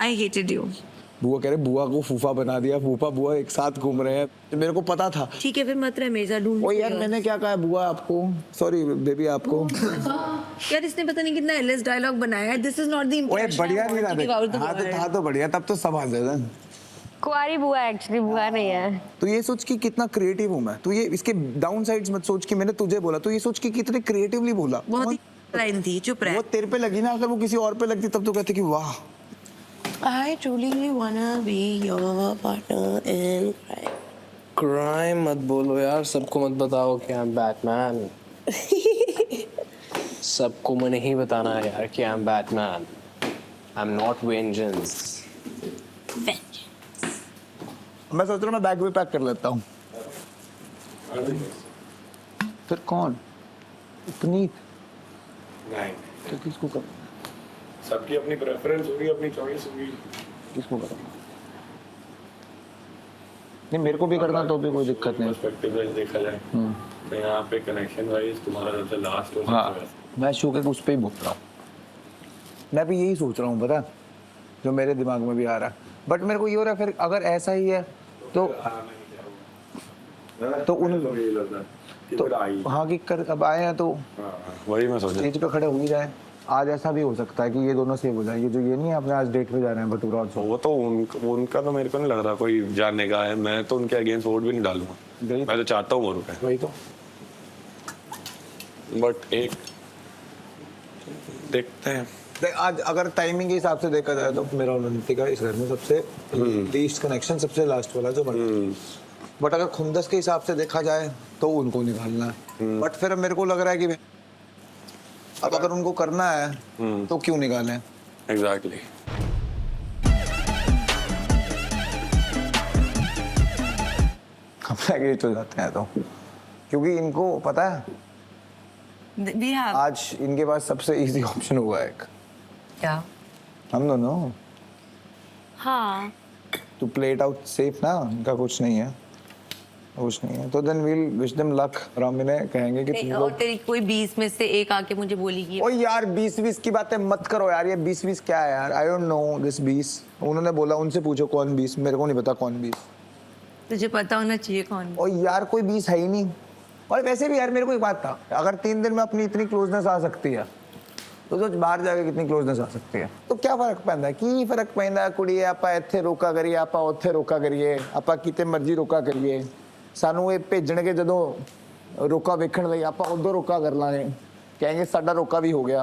I hated you. बुआ कह रहे बुआ को फूफा बना दिया, फूफा बुआ एक साथ घूम रहे हैं। तो मेरे को पता था। ठीक है फिर मत रहे मेजा ढूंढ। ओ यार मैंने क्या कहा बुआ आपको, सॉरी बेबी आपको। यार इसने पता नहीं कितना एलएस डायलॉग बनाया है। This is not the impression. बढ़िया नहीं रहा। हाँ तो था तो बढ़िया, तब तो सब हंस रहे थे। कुंवारी बुआ एक्चुअली बुआ नहीं है। तो ये सोच कि कितना क्रिएटिव हूँ मैं, तो ये इसके डाउन साइड्स मत सोच कि मैंने तुझे बोला, तो ये सोच कि कितने क्रिएटिवली बोला। बहुत ही लाइन थी, चुप रह। वो तेरे पे लगी ना, अगर वो किसी और पे लगती तब तो कहते कि वाह। I truly wanna be your partner in crime. Crime मत बोलो यार, सबको मत बताओ कि आई एम बैटमैन। सबको मैं नहीं बताना है यार कि I am Batman. I am not vengeance. मैं सोच रहा हूँ मैं बैग भी पैक कर लेता हूँ। फिर कौन? पुनीत। नहीं, तो किसको कर? सबकी अपनी प्रेफरेंस होगी, अपनी चॉइस होगी। किसको कर? नहीं मेरे को भी करना तो भी कोई दिक्कत नहीं। पर्सपेक्टिव से देखा जाए तो यहाँ पे कनेक्शन वाइज तुम्हारा सबसे लास्ट हो हाँ सकता है। मैं शो के उस पे ही बोल रहा हूँ। मैं भी यही सोच रहा हूँ, पता जो मेरे दिमाग में भी आ रहा है। बट मेरे को ये हो रहा है फिर अगर ऐसा ही है तो उन यही लगता है कि फिर आई। हाँ कि कर अब आए हैं तो वही मैं सोच रहा स्टेज पे खड़े हो ही जाए। आज ऐसा भी हो सकता है कि ये दोनों सेव हो जाए। ये जो ये नहीं है अपने आज डेट पे जा रहे हैं भटूरा और हूँ। वो तो उनका तो मेरे को नहीं लग रहा कोई जानने का है। मैं तो उनके अगेंस्ट वोट भी नहीं डालूंगा। मैं तो चाहता हूँ वो रुके। वही तो बट एक देखते हैं। आज अगर टाइमिंग के हिसाब से देखा जाए तो मेरा और नंदिती का इस घर में सबसे लीस्ट कनेक्शन सबसे लास्ट वाला जो बट अगर खुंदस के हिसाब से देखा जाए तो उनको निकालना है। बट फिर मेरे को लग रहा है कि अब अगर उनको करना है तो क्यों निकालें? एग्जैक्टली। हम एग्री हो जाते हैं तो, क्योंकि इनको पता है We have आज इनके पास सबसे इजी ऑप्शन हुआ एक। क्या? हम दोनों हाँ to play it out safe ना, इनका कुछ नहीं है, कुछ नहीं है। तो then we'll wish them luck. Rami ने कहेंगे कि तुम और लोग तेरी कोई 20 में से एक आके मुझे बोलेगी। ओ यार 20-20 की बातें मत करो यार। ये 20-20 क्या है यार? I don't know this 20। उन्होंने बोला उनसे पूछो कौन 20, मेरे को नहीं पता कौन 20। तुझे पता होना चाहिए कौन। ओ यार कोई 20 है ही नहीं। और वैसे भी यार मेरे को एक बात था, अगर 3 दिन में अपनी इतनी क्लोजनेस आ सकती है तो सोच बाहर जाके कितनी क्लोजनेस आ सकती है। तो क्या फर्क पैंदा है? की फर्क पैंदा कुड़ी आपा ਇੱਥੇ ਰੋਕਾ ਕਰੀਏ ਆਪਾਂ ਉੱਥੇ ਰੋਕਾ ਕਰੀਏ ਆਪਾਂ ਕਿਤੇ ਮਰਜ਼ੀ ਰੋਕਾ ਕਰੀਏ। ਸਾਨੂੰ ਇਹ ਭੇਜਣਗੇ ਜਦੋਂ ਰੋਕਾ ਵੇਖਣ ਲਈ ਆਪਾਂ ਉਦੋਂ ਰੋਕਾ ਕਰ ਲਾਂਗੇ। ਕਹਾਂਗੇ ਸਾਡਾ ਰੋਕਾ ਵੀ ਹੋ ਗਿਆ।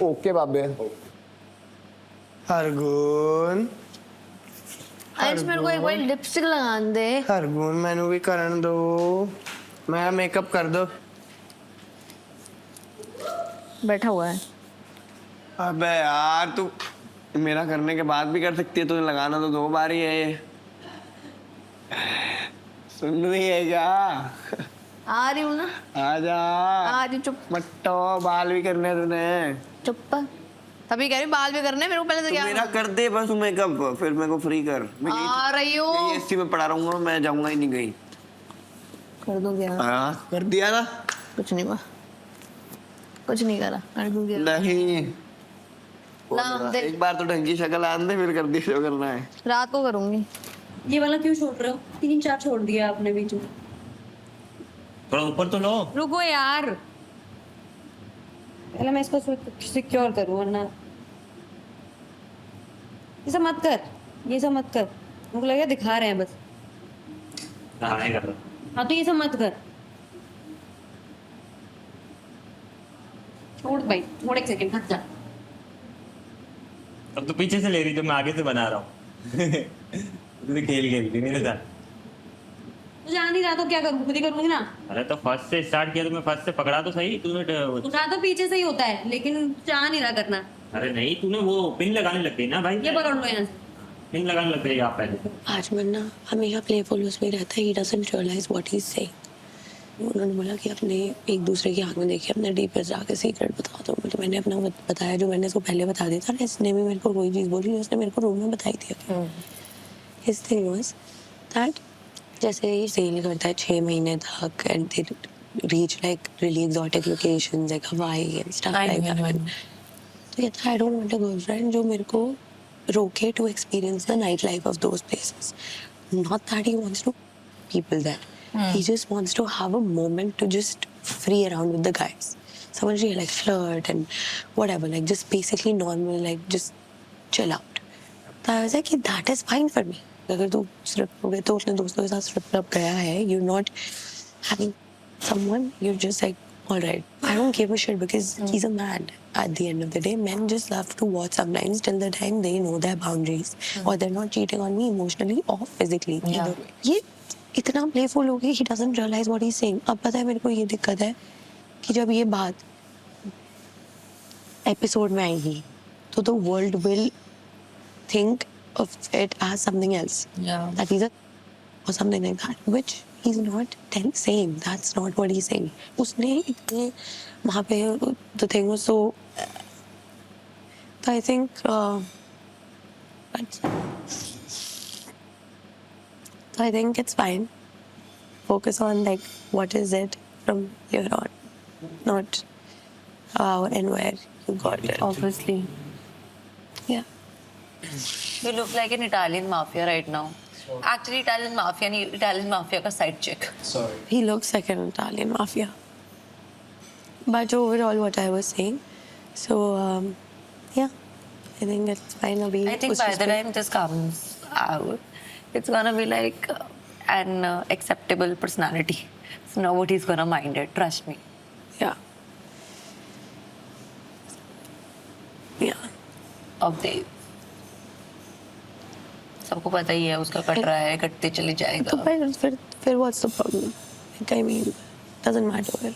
ਓਕੇ ਬਾਬੇ। हरगुन आज मेरे को एक बार लिपस्टिक लगाने दे। हरगुन मैनू भी करन दो। मेरा मेकअप कर दो। बैठा हुआ है। अबे यार तू मेरा करने के बाद भी कर सकती है, तुझे लगाना तो 2 बार ही है ये। सुन रही है क्या? आ रही हूँ ना। आजा। आ रही चुप मट्टो बाल भी करने हैं तूने। चुप। तभी कह रही हूँ बाल भी करने हैं, मेरे को पहले तो तू क्या मेरा कर दे बस, तू मेकअप फिर मेरे को फ्री कर। मैं आ रही हूँ। एसी में पड़ा रहूंगा, मैं जाऊंगा ही नहीं कहीं। कर दूंगी यार। हाँ कर दिया ना। कुछ नहीं हुआ, कुछ नहीं करा। कर दूंगी यार। नहीं ना दे। एक बार तो ढंग की शक्ल आने दे, फिर कर दी जो करना है। रात को करूंगी। ये वाला क्यों छोड़ रहे हो? 3-4 छोड़ दिया आपने बीच में। थोड़ा ऊपर तो लो। रुको यार। पहले मैं इसको सिक्योर करूँ वरना ये सब मत कर, ये सब मत कर। मुझे लगा दिखा रहे हैं बस। नहीं कर रहा। हाँ तो ये सब मत कर। छोड़ भाई, छोड़ 1 सेकंड, हट जा। अब तो पीछे से ले रही, तो मैं आगे से बना रहा हूँ। तूने खेल खेलती मेरे साथ। तुझे आ नहीं रहा तो क्या करूँ? खुद ही करूँगी ना। अरे तो फर्स्ट से स्टार्ट किया तो मैं फर्स्ट से पकड़ा तो सही तूने। उठा तो पीछे से ही होता है, लेकिन चाह नहीं रहा करना। अरे नहीं, तूने वो पिन लगाने लग गई ना भाई। ये पकड़ लो यहाँ से। पिन लगाने लग गई आप पहले। आज मन्ना हमेशा प्लेफुल उसमें रहता है। He doesn't realise what he is saying. उन्होंने बोला कि अपने एक दूसरे की आंख में देखिए, अपने डीपेस्ट जाके सीक्रेट बता दो। तो मैंने अपना बताया जो मैंने इसको पहले बता दिया था। इसने भी मेरे को वही चीज़ बोली, उसने मेरे को रूम में बताई थी। हिज थिंग वाज दैट जैसे ये सेल करता है 6 महीने तक and they reach like really exotic locations like हवाई एंड स्टफ लाइक दैट। तो ये था I don't want a girlfriend जो मेरे को रोके to experience the nightlife of those places. Not that he wants to people there. He just wants to have a moment to just free around with the guys. Someone really like flirt and whatever, like just basically normal, like just chill out. So I was like, that is fine for me. अगर तू strip हो गया तो अपने दोस्तों के साथ strip club गया है, you're not having someone, you're just like, all right. I don't give a shit because he's a man. At the end of the day, men just love to watch sometimes till the time they know their boundaries or they're not cheating on me emotionally or physically. Yeah. ये इतना playful हो गया, he doesn't realize what he's saying. अब पता है मेरे को ये दिक्कत है कि जब ये बात एपिसोड में आएगी तो the world will think of it as something else. Yeah. That he's a or something like that, which he's not saying. That's not what he's saying. उसने इतने वहाँ पे the thing was so. So I think so I think it's fine. Focus on like what is it from here on, not how and where you got it. Obviously. Yeah. You look like an Italian mafia right now. Actually, Italian mafia नहीं, Italian mafia का side chick. He looks like an Italian mafia. But overall, what I was saying, so yeah, I think it's fine. Abhi I think by the time this comes out, it's gonna be like an acceptable personality. So nobody's gonna mind it. Trust me. yeah, yeah. अब देख सबको पता ही है उसका cut रहा है, कटते चले जाएगा. तो फिर what's the problem? Like, I mean, doesn't matter.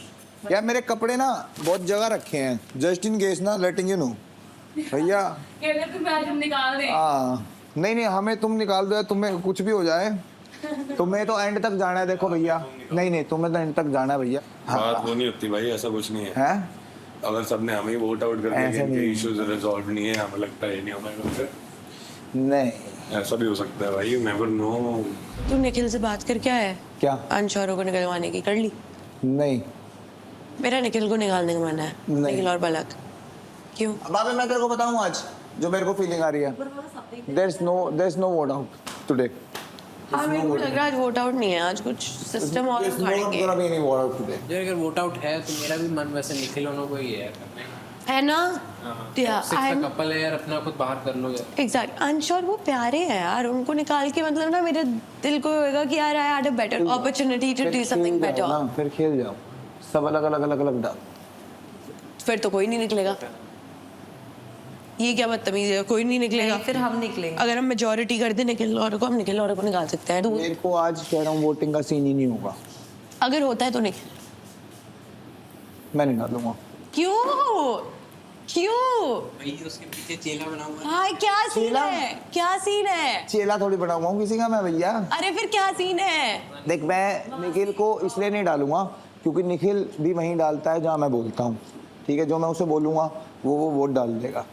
यार मेरे कपड़े ना बहुत जगह रखे हैं, जस्ट इन केस ना, लेटिंग यू नो भैया. हाँ नहीं हमें तुम निकाल दो या तुम्हें कुछ भी हो जाए, तुम्हें तो एंड तक जाना है. देखो भैया, नहीं तुम्हें तो एंड तक जाना है भैया. बात वो नहीं होती भाई, ऐसा कुछ नहीं है. हैं अगर सबने हमें वोट आउट कर दिया ऐसा कि नहीं है. इश्यूज रिजॉल्व नहीं है, हमें लगता है नहीं होगा फिर नहीं, ऐसा भी हो सकता है भाई. You never know. तू निखिल से बात कर क्या है? क्या अंशौरों को निकलवाने की कर ली? नहीं. मेरा निखिल को निकालने का मन है. नहीं. निखिल और पलक क्यों? बाबा मैं तेरे को बताऊं आज जो मेरे को फीलिंग आ रही है. there's no vote out today. हाँ मेरे को लग रहा है आज वोट आउट नहीं है, आज कुछ सिस्टम और There's not उखाड़ेंगे. gonna be any vote out today. जो अगर वोट आउट है तो मेरा भी मन वैसे निखिल होने को ही है करने. है ना? सिक्स कपल है यार, अपना खुद बाहर कर लो यार. एग्जैक्ट. अंशौर वो प्यारे हैं यार, उनको निकाल के मतलब ना मेरे दिल को होगा कि यार I had a better opportunity to do something better. फिर खेल जाओ, सब अलग डाल. फिर तो कोई नहीं निकलेगा. ये क्या बदतमीज है, कोई नहीं निकलेगा. फिर हम निकलेंगे. अगर हम मेजॉरिटी कर दे निखिल और को, हम निखिल और को निकाल सकते हैं. तो मेरे को आज कह रहा हूँ वोटिंग का सीन ही नहीं होगा. अगर होता है तो निखिल. मैं नहीं डालूंगा. क्यों भाई उसके पीछे चेला बनाऊंगा. हाँ क्या सीन चेला? है, क्या सीन है? चेला थोड़ी बनाऊंगा किसी का मैं भैया. अरे फिर क्या सीन है? देख मैं निखिल को इसलिए नहीं डालूंगा क्योंकि निखिल भी वहीं डालता है जहाँ मैं बोलता हूँ. ठीक है, जो मैं उसे बोलूंगा वो वोट डाल देगा.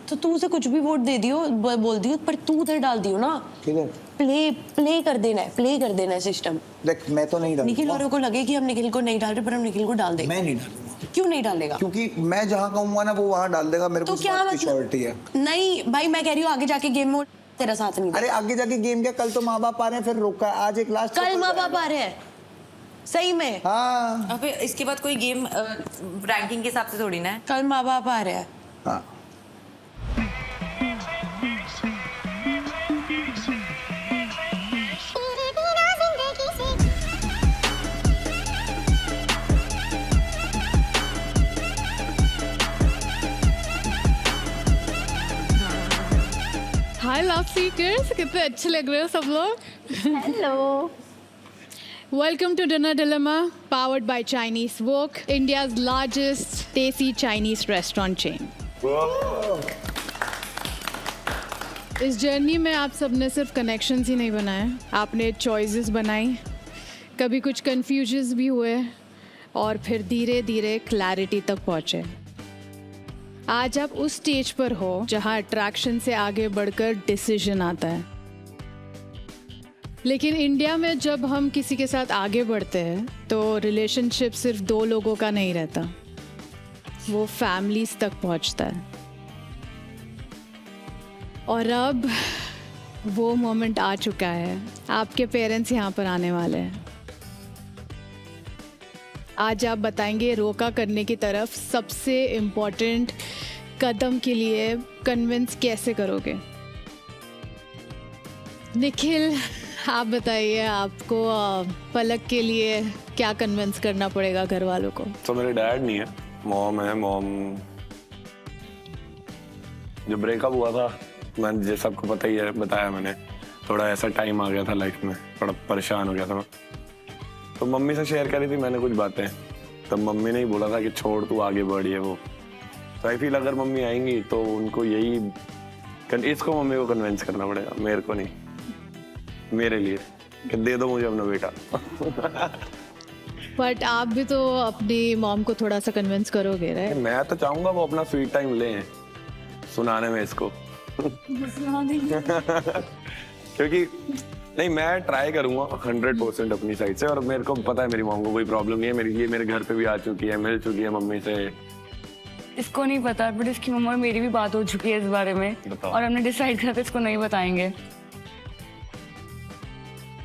तो तू उसे कुछ भी वोट दे दियो, बोल दियो, पर तू उधर डाल दियो ना. किधर? प्ले कर देना है सिस्टम. देख मैं तो नहीं निखिल डालूंगा. औरों को लगे कि हम निखिल को नहीं डाल रहे, पर हम निखिल को डाल देंगे. मैं नहीं डालूंगा क्यों नहीं डालेगा? क्योंकि मैं जहाँ कहूँगा ना वो वहाँ डाल देगा. मेरे को तो इस क्या बात की मतलब? श्योरिटी है. नहीं भाई, मैं कह रही हूँ आगे जाके गेम में तेरा साथ नहीं. अरे आगे जाके गेम क्या, कल तो माँ बाप आ रहे हैं, फिर रोका है. आज एक लास्ट कल माँ बाप आ रहे हैं सही में. हाँ अब इसके बाद कोई गेम रैंकिंग के हिसाब से थोड़ी ना है. कल माँ बाप आ रहे हैं. हाँ. हाय लव सीकर्स, कितने अच्छे लग रहे हो सब लोग. Hello. Welcome to dinner dilemma, powered by Chinese wok, India's largest desi Chinese restaurant chain. इस जर्नी में आप सबने सिर्फ कनेक्शंस ही नहीं बनाए, आपने चॉइसेस बनाई, कभी कुछ कन्फ्यूजन्स भी हुए और फिर धीरे धीरे क्लैरिटी तक पहुँचे. आज आप उस स्टेज पर हो जहां अट्रैक्शन से आगे बढ़कर डिसीजन आता है. लेकिन इंडिया में जब हम किसी के साथ आगे बढ़ते हैं तो रिलेशनशिप सिर्फ 2 लोगों का नहीं रहता, वो फैमिलीज तक पहुंचता है. और अब वो मोमेंट आ चुका है, आपके पेरेंट्स यहाँ पर आने वाले हैं। आज आप बताएंगे रोका करने की तरफ सबसे इम्पोर्टेंट कदम के लिए कन्विंस कैसे करोगे। निखिल, आप बताइए, आपको पलक के लिए क्या कन्विंस करना पड़ेगा घर वालों को? तो मेरे डैड नहीं है, मॉम है। मॉम जब ब्रेकअप हुआ था, मैंने जैसे सबको पता ही है, बताया मैंने, थोड़ा ऐसा टाइम आ गया था लाइफ में, थोड़ा परेशान हो गया था मैं। तो मम्मी से शेयर करी थी मैंने कुछ बातें, तब मम्मी ने ही बोला था कि छोड़ तू आगे बढ़ ये वो। तो आई फील अगर मम्मी आएंगी तो उनको यही, इसको मम्मी को कन्विंस करना पड़ेगा, मेरे को नहीं, मेरे लिए, कि दे दो मुझे अपना बेटा। बट आप भी तो अपनी मॉम को थोड़ा सा कन्विंस करोगे, राइट? मैं तो चाहूंगा वो अपना स्वीट टाइम लें सुनाने में इसको। क्योंकि नहीं, मैं ट्राई करूंगा 100% अपनी साइड से, और मेरे को पता है मेरी मॉम को कोई प्रॉब्लम नहीं है। ये मेरे घर पे भी आ चुकी है, मिल चुकी है मम्मी से। इसको नहीं पता, बट इसकी मम्मा और मेरी भी बात हो चुकी है इस बारे में, और हमने डिसाइड किया था इसको नहीं बताएंगे।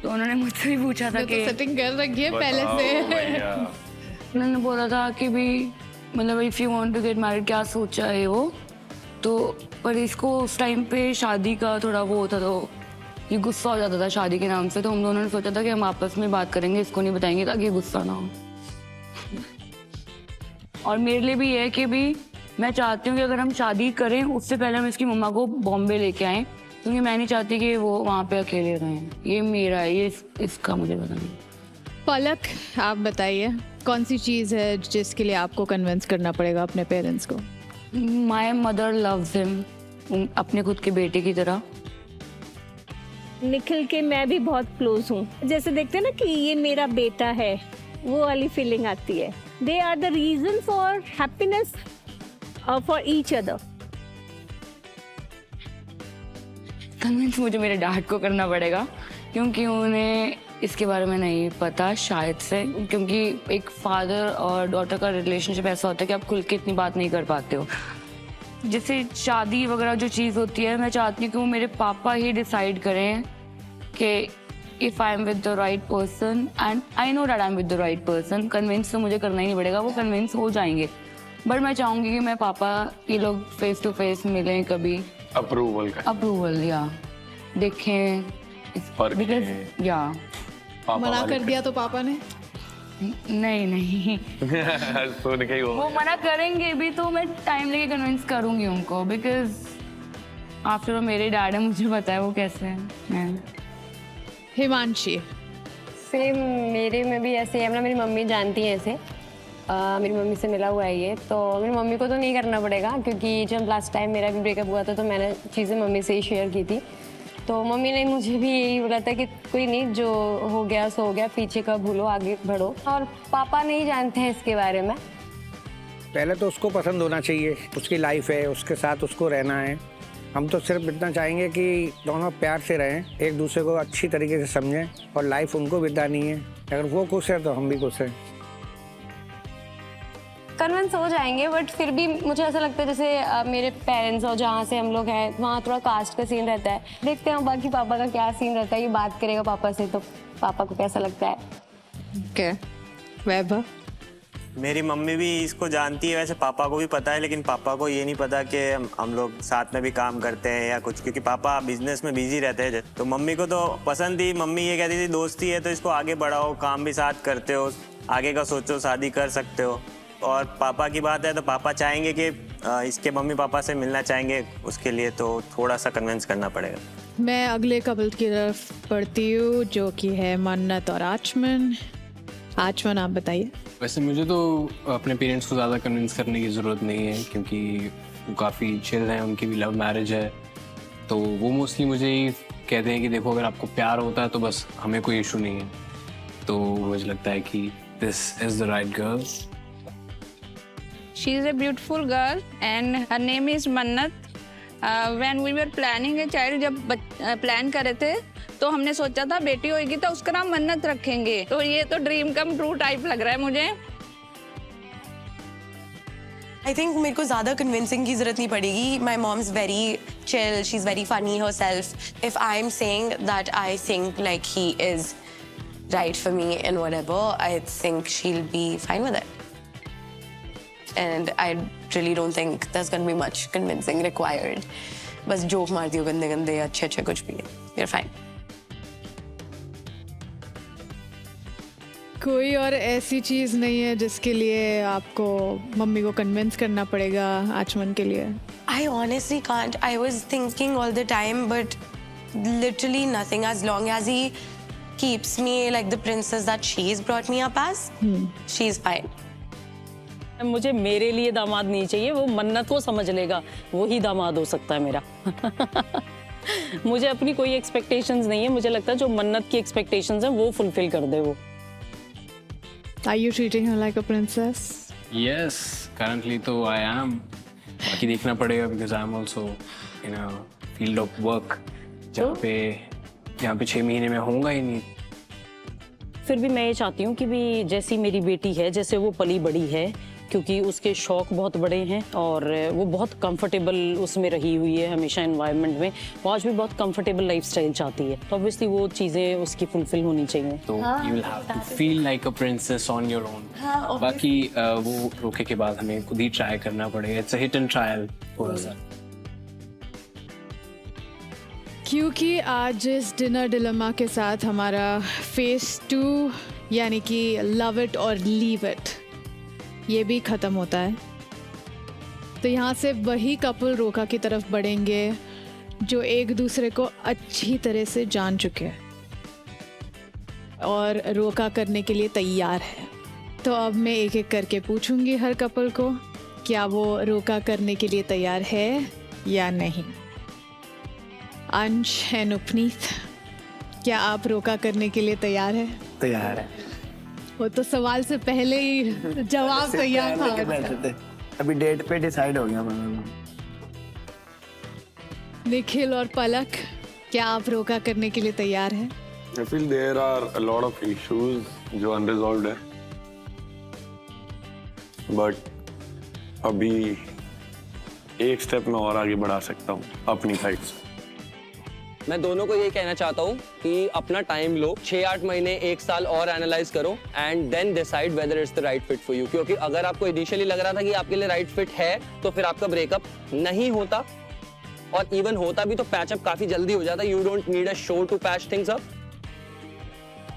तो उन्होंने मुझसे भी पूछा था कि सेटिंग कर रखी है पहले से। उन्होंने बोला था कि भी मतलब if you want to get married, क्या सोचा है वो। तो पर इसको उस टाइम पे शादी का थोड़ा वो होता, तो ये गुस्सा हो जाता था शादी के नाम से। तो हम दोनों ने सोचा था कि हम आपस में बात करेंगे, इसको नहीं बताएंगे ताकि ये गुस्सा ना हो। और मेरे लिए भी है कि भी मैं चाहती हूँ कि अगर हम शादी करें उससे पहले हम इसकी मम्मा को बॉम्बे लेके आएँ, क्योंकि मैं नहीं चाहती कि वो वहाँ पे अकेले रहें। ये मेरा है, ये इसका मुझे पता नहीं। पलक, आप बताइए, कौन सी चीज़ है जिसके लिए आपको कन्विंस करना पड़ेगा अपने पेरेंट्स को? माई मदर लव्स हिम अपने खुद के बेटे की तरह। निखिल के मैं भी बहुत क्लोज हूँ, जैसे देखते हैं ना कि ये मेरा बेटा है, वो वाली फीलिंग आती है। They are the reason for happiness for each other. Convince मुझे मेरे डैड को करना पड़ेगा, क्योंकि उन्हें इसके बारे में नहीं पता शायद से, क्योंकि एक फादर और डॉटर का रिलेशनशिप ऐसा होता है कि आप खुल के इतनी बात नहीं कर पाते हो। जैसे शादी वगैरह जो चीज़ होती है, मैं चाहती हूँ कि वो मेरे पापा ही डिसाइड करें कि if I am with the right person, and I know that I am with the right person. Convince तो मुझे करना ही नहीं पड़ेगा, वो कन्विंस हो जाएंगे। बट मैं चाहूँगी कि मैं पापा ये लोग फेस टू फेस मिलें कभी, अप्रूवल या देखें बिकॉज या मना कर दिया तो पापा ने? नहीं सुन के ही वो मना करेंगे भी तो मैं टाइम लेके कन्विंस करूंगी उनको, बिकॉज आफ्टर ऑल मेरे डैड है, मुझे पता है वो कैसे हैं। हिमांशी, सेम मेरे में भी ऐसे है ना, मेरी मम्मी जानती है ऐसे, मेरी मम्मी से मिला हुआ है ये, तो मेरी मम्मी को तो नहीं करना पड़ेगा, क्योंकि जब लास्ट टाइम मेरा भी ब्रेकअप हुआ था तो मैंने चीज़ें मम्मी से ही शेयर की थी। तो मम्मी ने मुझे भी यही बोला था कि कोई नहीं, जो हो गया सो हो गया, पीछे का भूलो, आगे बढ़ो। और पापा नहीं जानते हैं इसके बारे में। पहले तो उसको पसंद होना चाहिए, उसकी लाइफ है, उसके साथ उसको रहना है। हम तो सिर्फ इतना चाहेंगे कि दोनों प्यार से रहें, एक दूसरे को अच्छी तरीके से समझें, और लाइफ उनको बितानी है। अगर वो खुश है तो हम भी खुश हैं। कन्विंस हो जाएंगे, बट फिर भी मुझे ऐसा लगता है जैसे मेरे पेरेंट्स और जहाँ से हम लोग हैं वहाँ थोड़ा कास्ट का सीन रहता है। देखते हैं बाकी पापा का क्या सीन रहता है, ये बात करेगा पापा से तो पापा को कैसा लगता है। क्या वैभव? मेरी मम्मी भी इसको जानती है, वैसे पापा को भी पता है, लेकिन पापा को ये नहीं पता कि हम लोग साथ में भी काम करते हैं या कुछ, क्योंकि पापा बिजनेस में बिजी रहते हैं। तो मम्मी को तो पसंद थी, मम्मी ये कहती थी दोस्ती है तो इसको आगे बढ़ाओ, काम भी साथ करते हो, आगे का सोचो, शादी कर सकते हो। और पापा की बात है तो पापा चाहेंगे कि इसके मम्मी पापा से मिलना चाहेंगे, उसके लिए तो थोड़ा सा कन्विंस करना पड़ेगा। मैं अगले कपल की तरफ बढ़ती हूँ, जो कि है मन्नत और आचमन। आचमन, आप बताइए। वैसे मुझे तो अपने पेरेंट्स को ज़्यादा कन्विंस करने की ज़रूरत नहीं है, क्योंकि वो काफ़ी चिल हैं, उनकी भी लव मैरिज है। तो वो मोस्टली मुझे ही कहते हैं कि देखो अगर आपको प्यार होता है तो बस हमें कोई इशू नहीं है। तो मुझे लगता है कि this is the right girl. She is a beautiful girl and her name is Mannat. When we were planning a child, जब प्लान करे थे तो हमने सोचा था बेटी होगी तो उसका नाम मन्नत रखेंगे। तो ये तो ड्रीम कम ट्रू टाइप लग रहा है मुझे। आई थिंक मेरे को ज़्यादा कन्विंसिंग की ज़रूरत नहीं पड़ेगी. My mom is very chill, she is very funny her self. If I am saying that I think like he is right for me and whatever, I think she will be fine with it. And I really don't think there's gonna be much convincing required. बस joke मारती हो गंदे गंदे अच्छे अच्छे कुछ भी, you're fine. कोई और ऐसी चीज़ नहीं है जिसके लिए आपको मम्मी को कन्विंस करना पड़ेगा आचमन के लिए? I honestly can't. I was thinking all the time, but literally nothing. As long as he keeps me like the princess that she's brought me up as, she's fine. मुझे मेरे लिए दामाद नहीं चाहिए, वो मन्नत को समझ लेगा, वही दामाद हो सकता है मेरा. मुझे अपनी कोई एक्सपेक्टेशंस नहीं है. मुझे लगता है जो मन्नत की एक्सपेक्टेशंस हैं वो फुलफिल कर दे वो. Are you treating her like a princess? Yes, currently तो I am. बाकी देखना पड़ेगा because I am also in a field of work जहाँ पे 6 महीने में होगा ही नहीं. फिर भी मैं ये चाहती हूँ कि भी जैसी मेरी बेटी है, जैसे वो पली बड़ी है, क्योंकि उसके शौक बहुत बड़े हैं और वो बहुत कंफर्टेबल उसमें रही हुई है हमेशा एनवायरनमेंट में. वो आज भी बहुत कंफर्टेबल लाइफस्टाइल चाहती है, तो ऑब्वियसली वो चीज़ें उसकी फुलफिल होनी चाहिए. तो you will have to feel like a princess on your own. बाकी वो रोके के बाद हमें खुद ही ट्राई करना पड़ेगा. It's a hit and trial थोड़ा सा. क्योंकि आज इस डिनर डिलेमा के साथ हमारा फेज 2 यानी कि लव इट और लीव इट ये भी ख़त्म होता है. तो यहाँ से वही कपल रोका की तरफ बढ़ेंगे जो एक दूसरे को अच्छी तरह से जान चुके हैं और रोका करने के लिए तैयार है. तो अब मैं एक एक करके पूछूंगी हर कपल को, क्या वो रोका करने के लिए तैयार है या नहीं. अंश एंड उपनीत, क्या आप रोका करने के लिए तैयार है? तैयार है. वो तो सवाल से पहले ही जवाब तैयार था. अभी डेट पे डिसाइड हो गया. निखिल और पलक, क्या आप रोका करने के लिए तैयार हैं? I feel there are a lot of issues जो unresolved है. But अभी एक स्टेप मैं और आगे बढ़ा सकता हूँ अपनी साइड से. मैं दोनों को ये कहना चाहता हूँ कि अपना टाइम लो, 6-8 महीने 1 साल और एनालाइज करो and then decide whether it's the right fit for you. क्योंकि अगर आपको इनिशियली लग रहा था कि आपके लिए राइट फिट है तो फिर आपका ब्रेकअप नहीं होता, और इवन होता भी तो पैचअप काफी जल्दी हो जाता. You don't need a show to patch things up.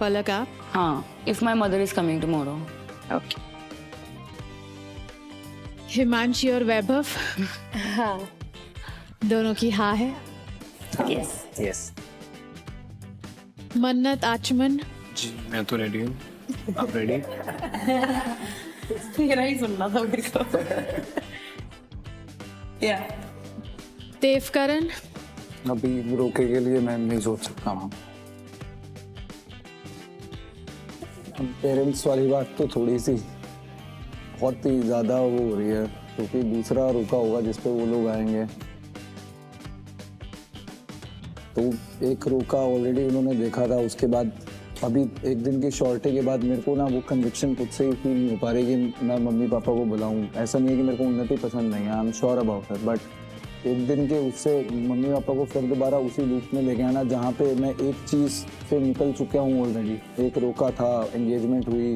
Palak आप? हाँ, if my mother is coming tomorrow. Okay. Himanshi और वैभव? हाँ. दोनों की हाँ है? यस. मन्नत, आचमन? जी मैं तो रेडी हूँ. आप रेडी? तेरा ही सुनना था मेरे को. या देवकरण? अभी रोके के लिए मैं नहीं सोच सकता हूँ. पेरेंट्स वाली बात तो थोड़ी सी बहुत ही ज़्यादा वो हो रही है, क्योंकि दूसरा रोका होगा जिस पे वो लोग आएंगे. तो एक रोका ऑलरेडी उन्होंने देखा था, उसके बाद अभी एक दिन की शॉर्टे के बाद मेरे को ना वो कन्विक्शन खुद से ही फील नहीं हो पा रही कि मैं मम्मी पापा को बुलाऊं. ऐसा नहीं है कि मेरे को उन्नति पसंद नहीं है, I am sure about it, but एक दिन के उससे मम्मी पापा को फिर दोबारा उसी लूप में लेके आना जहाँ पे मैं एक चीज़ से निकल चुका हूँ ऑलरेडी. एक रोका था, एंगेजमेंट हुई,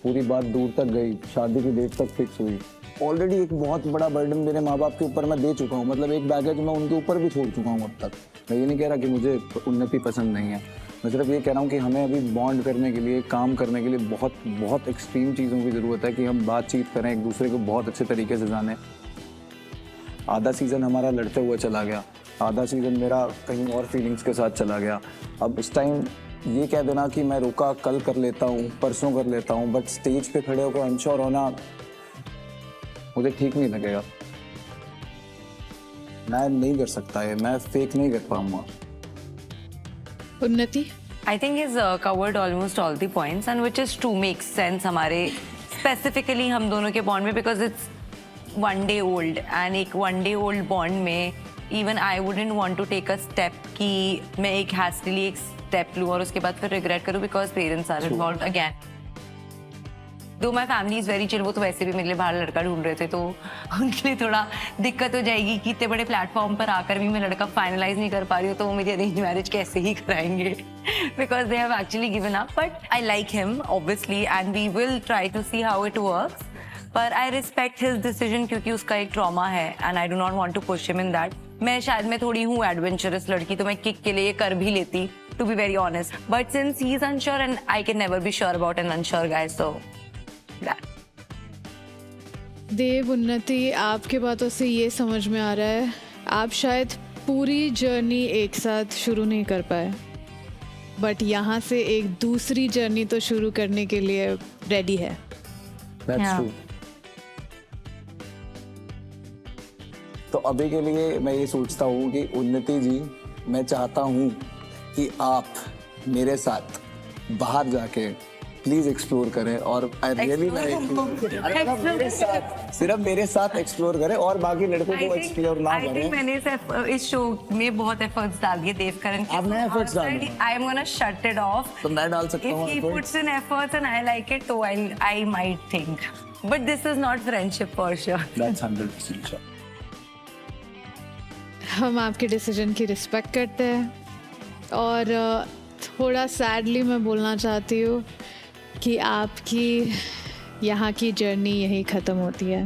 पूरी बात दूर तक गई, शादी की डेट तक फिक्स हुई. ऑलरेडी एक बहुत बड़ा बर्डन मेरे माँ बाप के ऊपर मैं दे चुका हूँ. मतलब एक बैगेज मैं उनके ऊपर भी छोड़ चुका हूँ अब तक. मैं ये नहीं कह रहा कि मुझे उन्नति पसंद नहीं है, मैं सिर्फ ये कह रहा हूँ कि हमें अभी बॉन्ड करने के लिए, काम करने के लिए बहुत बहुत एक्सट्रीम चीज़ों की ज़रूरत है कि हम बातचीत करें, एक दूसरे को बहुत अच्छे तरीके से जानें. आधा सीज़न हमारा लड़ते हुए चला गया, आधा सीज़न मेरा कहीं और फीलिंग्स के साथ चला गया. अब इस टाइम ये कह देना कि मैं रोका कल कर लेता हूँ, परसों कर लेता हूँ, बट स्टेज पे खड़े होकर अनश्योर होना मुझे ठीक नहीं लगेगा. मैं नहीं कर सकता है, मैं फेक नहीं कर पाऊंगा. उन्नति? I think he's covered almost all the points and which is true, makes sense हमारे specifically हम दोनों के bond में, because it's 1 day old and एक 1 day old bond में even I wouldn't want to take a step कि मैं एक hastily एक step लूँ और उसके बाद फिर regret करूँ because parents are involved again. दो my family is very chill, वो तो वैसे भी मेरे लिए बाहर लड़का ढूंढ रहे थे, तो उनके लिए थोड़ा दिक्कत हो जाएगी कि इतने बड़े प्लेटफॉर्म पर आकर भी मैं लड़का फाइनलाइज नहीं कर पा रही हूँ, तो वो मेरी अरेंज मैरिज कैसे ही कराएंगे, because they have actually given up. But I like him obviously and we will try to see how it works. पर आई रिस्पेक्ट हिज डिसीजन क्योंकि उसका एक ट्रॉमा है and I do not want to push him in that. मैं थोड़ी हूँ adventurous लड़की, तो मैं किक के लिए कर भी लेती, to be very honest. But since he is unsure and I can never be sure about an unsure guy, so that. Dev, Unnati, आपके बातों से ये समझ में आ रहा है आप शायद पूरी जर्नी एक साथ शुरू नहीं कर पाए, बट यहाँ से एक दूसरी जर्नी तो शुरू करने के लिए रेडी है. That's true. तो अभी के लिए मैं ये सोचता हूँ कि उन्नति जी, मैं चाहता हूँ कि आप मेरे साथ बाहर जाके प्लीज एक्सप्लोर करें, और आई रियली लाइक सिर्फ मेरे साथ एक्सप्लोर करें और बाकी लड़कों को एक्सप्लोर ना करें. मैंने इस शो में बहुत एफर्ट्स डाल दिए देव करण के. आपने एफर्ट्स डाले. I am gonna shut it of. तो मैं डाल सकता हूँ. If he puts in efforts and I like it, तो I might think. But this is not friendship for sure. That's 100% sure. हम आपके डिसीजन की रिस्पेक्ट करते हैं और थोड़ा सैडली मैं बोलना चाहती हूँ कि आपकी यहाँ की जर्नी यहीं ख़त्म होती है.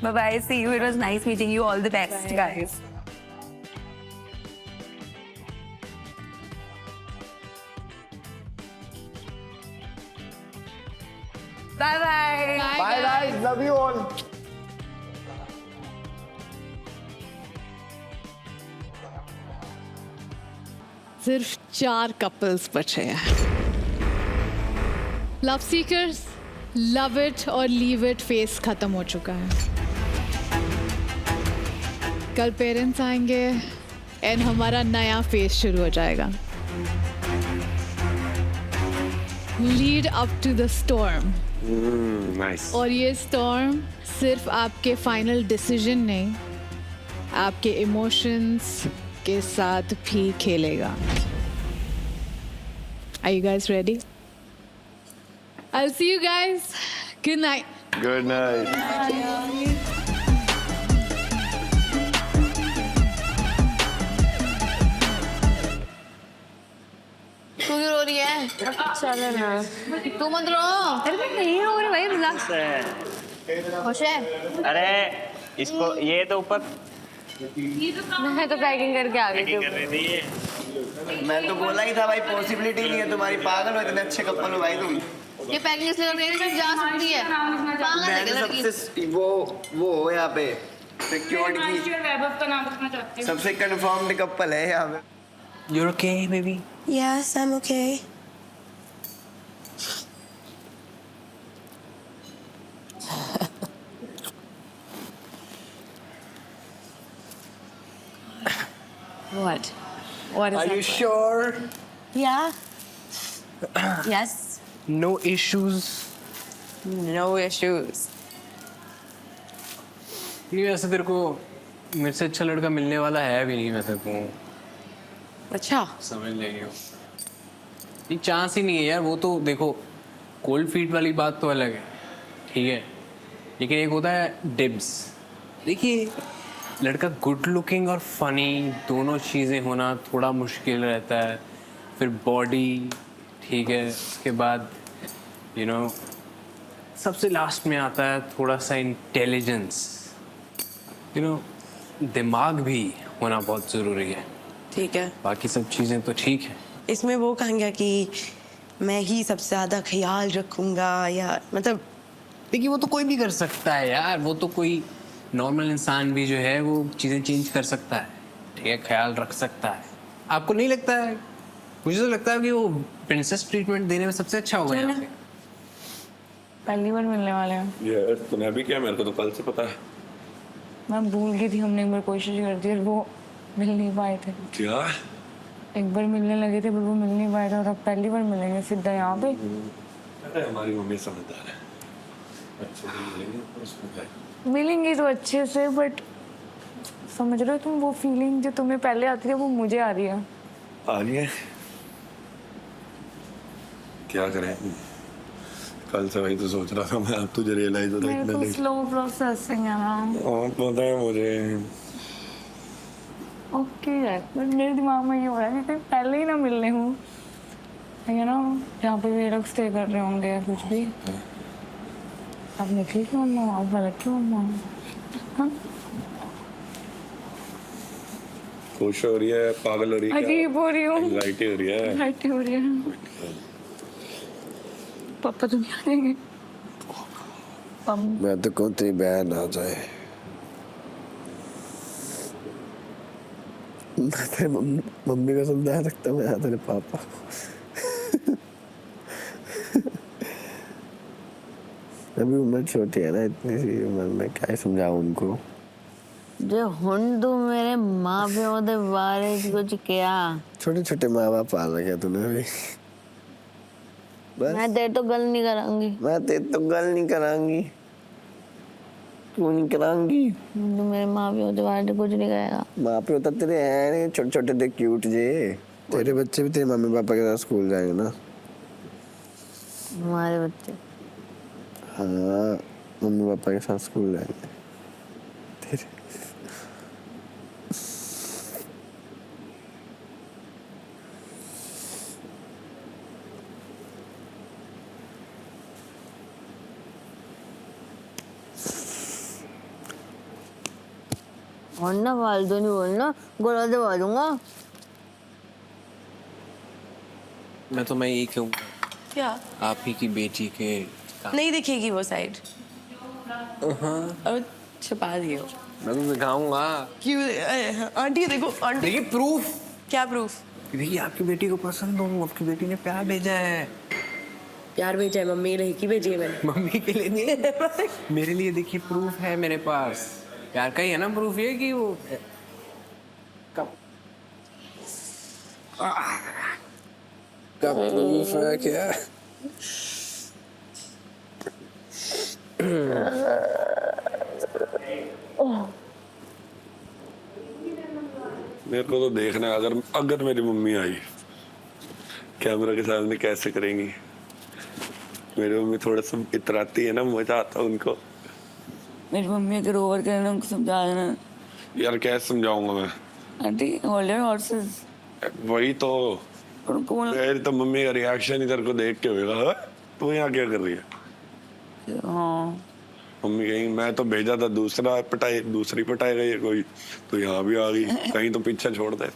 Bye-bye. See you. It was nice meeting you. All the best, guys. Bye-bye. Bye guys. Love you all. सिर्फ 4 कपल्स बचे हैं. लव सीकर्स, लव इट और लीव इट फेस खत्म हो चुका है. कल पेरेंट्स आएंगे एंड हमारा नया फेस शुरू हो जाएगा. Lead up to the storm. Nice. और ये स्टॉर्म सिर्फ आपके फाइनल डिसीजन नहीं, आपके इमोशंस के साथ भी खेलेगा. Are you guys ready? I'll see you guys. Good night. Good night. तू क्यों रो रही है? चलो ना, तू मत रो. अरे मैं नहीं रो रही भाई, रिलैक्स. खुश है? अरे इसको ये तो ऊपर मैं तो पैकिंग करके आ गई थी. मैं तो बोला ही था भाई, पॉसिबिलिटी नहीं है तुम्हारी. पागल हो, इतने अच्छे कपल हो भाई तुम. ये पैकिंग इसलिए कर रही है कि जा सकती है. पागल है मैंने क्या लड़की? सबसे वो हो यहाँ पे सिक्योरिटी की सबसे कंफर्म्ड कपल है यहाँ पे. You're okay, baby? Yes, I'm okay. What? What is Are that? you sure? Yeah. Yes. No issues? No issues. नहीं, वैसे तेरे को मेरे से अच्छा लड़का मिलने वाला है भी नहीं. वैसे को अच्छा. समझ लेंगे. ये चांस ही नहीं है यार. वो तो देखो, कोल्ड फीट वाली बात तो अलग है, ठीक है, लेकिन एक होता है डिब्स. देखिए, लड़का गुड लुकिंग और फनी दोनों चीज़ें होना थोड़ा मुश्किल रहता है. फिर बॉडी, ठीक है, उसके बाद यू नो सबसे लास्ट में आता है थोड़ा सा इंटेलिजेंस. यू नो दिमाग भी होना बहुत ज़रूरी है. ठीक है. बाकी सब चीज़ें तो ठीक है. इसमें वो कहेंगे कि मैं ही सबसे ज़्यादा ख्याल रखूंगा, या मतलब देखिए, वो तो कोई भी कर सकता है यार. वो तो कोई नॉर्मल इंसान भी जो है वो चीज़ें चेंज कर सकता है, ठीक है, ख्याल रख सकता है. आपको नहीं लगता है? मुझे तो लगता है कि वो प्रिंसेस ट्रीटमेंट देने में सबसे अच्छा होगा यहाँ पे. पहली बार मिलने वाले हैं. यार तूने अभी क्या? मेरे को तो कल से पता है. मैं भूल गई थी. हमने एक बार कोशिश कर दी और वो मिल नहीं पाए थे. क्या? एक बार मिलने लगे थे पर वो मिल नहीं पाए थे, और अब पहली बार मिलेंगे सीधा यहाँ पे. अरे हमारी मम्मी समझदार है. अच्छे से मिलेंगे और उसको क्या मिलेंगे तो अच्छे से, बट समझ रहे हो तुम, वो फीलिंग जो तुम्हें पहले आती है वो मुझे आ रही है। आ रही है, क्या करें, कल से वही तो सोच रहा था मैं, अब तुझे रियलाइज हो रहा है मेरे को स्लो प्रोसेसिंग है ना। और पता है मुझे। ओके है, बट मेरे दिमाग में ये हो रहा है कि पहले ही ना मिलने हूँ, है ना, जहाँ पे भी लोग स्टे कर रहे होंगे या कुछ भी। अब निकली क्यों मम्मा, अब गलत क्यों मम्मा? खुश हो रही है, पागल हो रही है, अजीब हो रही हूँ, एंग्जाइटी हो रही है, एंग्जाइटी हो रही है। पापा तो नहीं आ जाएंगे? मैं तो कहूँ तेरी बहन आ जाए। मैं तेरे मम्मी को समझा सकता हूँ, मैं तेरे पापा अभी उम्र छोटी है ना, इतनी सी उम्र में क्या ही समझाऊं उनको। जो हुन तू मेरे माँ प्यो दे बारे च कुछ क्या? छोटे छोटे माँ बाप पाल रखे तूने अभी। मैं तेरे तो गल नहीं करांगी। मैं तेरे तो गल नहीं करांगी। क्यों नहीं करांगी? तू मेरे माँ प्यो दे बारे कुछ नहीं कहेगा। माँ प्यो तो तेरे हैं छोटे छोटे थे, क्यूट जे। तेरे बच्चे भी तेरे मम्मी पापा के साथ स्कूल जाएंगे ना? हमारे बच्चे? हाँ, मम्मी पापा के साथ स्कूल जाएंगे तेरे। और ना फालतू नहीं बोलना, गोला दबा दूंगा। मैं यही कहूँगा, क्या? आप ही की बेटी के नहीं दिखेगी वो साइड। अब छुपा दिए हो। मैं तो दिखाऊंगा। क्यों? आंटी देखो, आंटी देखिए प्रूफ। क्या प्रूफ? देखिए आपकी बेटी को पसंद हूँ, आपकी बेटी ने प्यार भेजा है। प्यार भेजा है? मम्मी ने की भेजी है मैंने। मम्मी के लिए नहीं, मेरे लिए। देखिए प्रूफ है मेरे पास, प्यार का ही है ना प्रूफ, ये कि वो कब प्रूफ है क्या? मेरे को तो देखना है, अगर मेरी मम्मी आई कैमरा के सामने कैसे करेंगी। मेरी मम्मी थोड़ा सा इतराती है ना, मजा आता है उनको। मेरी मम्मी अगर ओवर करना उनको समझा देना। यार कैसे समझाऊंगा मैं? Aunty hold your horses. वही तो, उनको मेरी तो मम्मी का रिएक्शन इधर को देख के होगा, "हाँ, तू यहाँ क्या कर रही है?" हाँ, मम्मी कहीं मैं तो भेजा था दूसरी पटाई गई है कोई, तो यहाँ भी आ गई, कहीं तो पीछे छोड़ दे।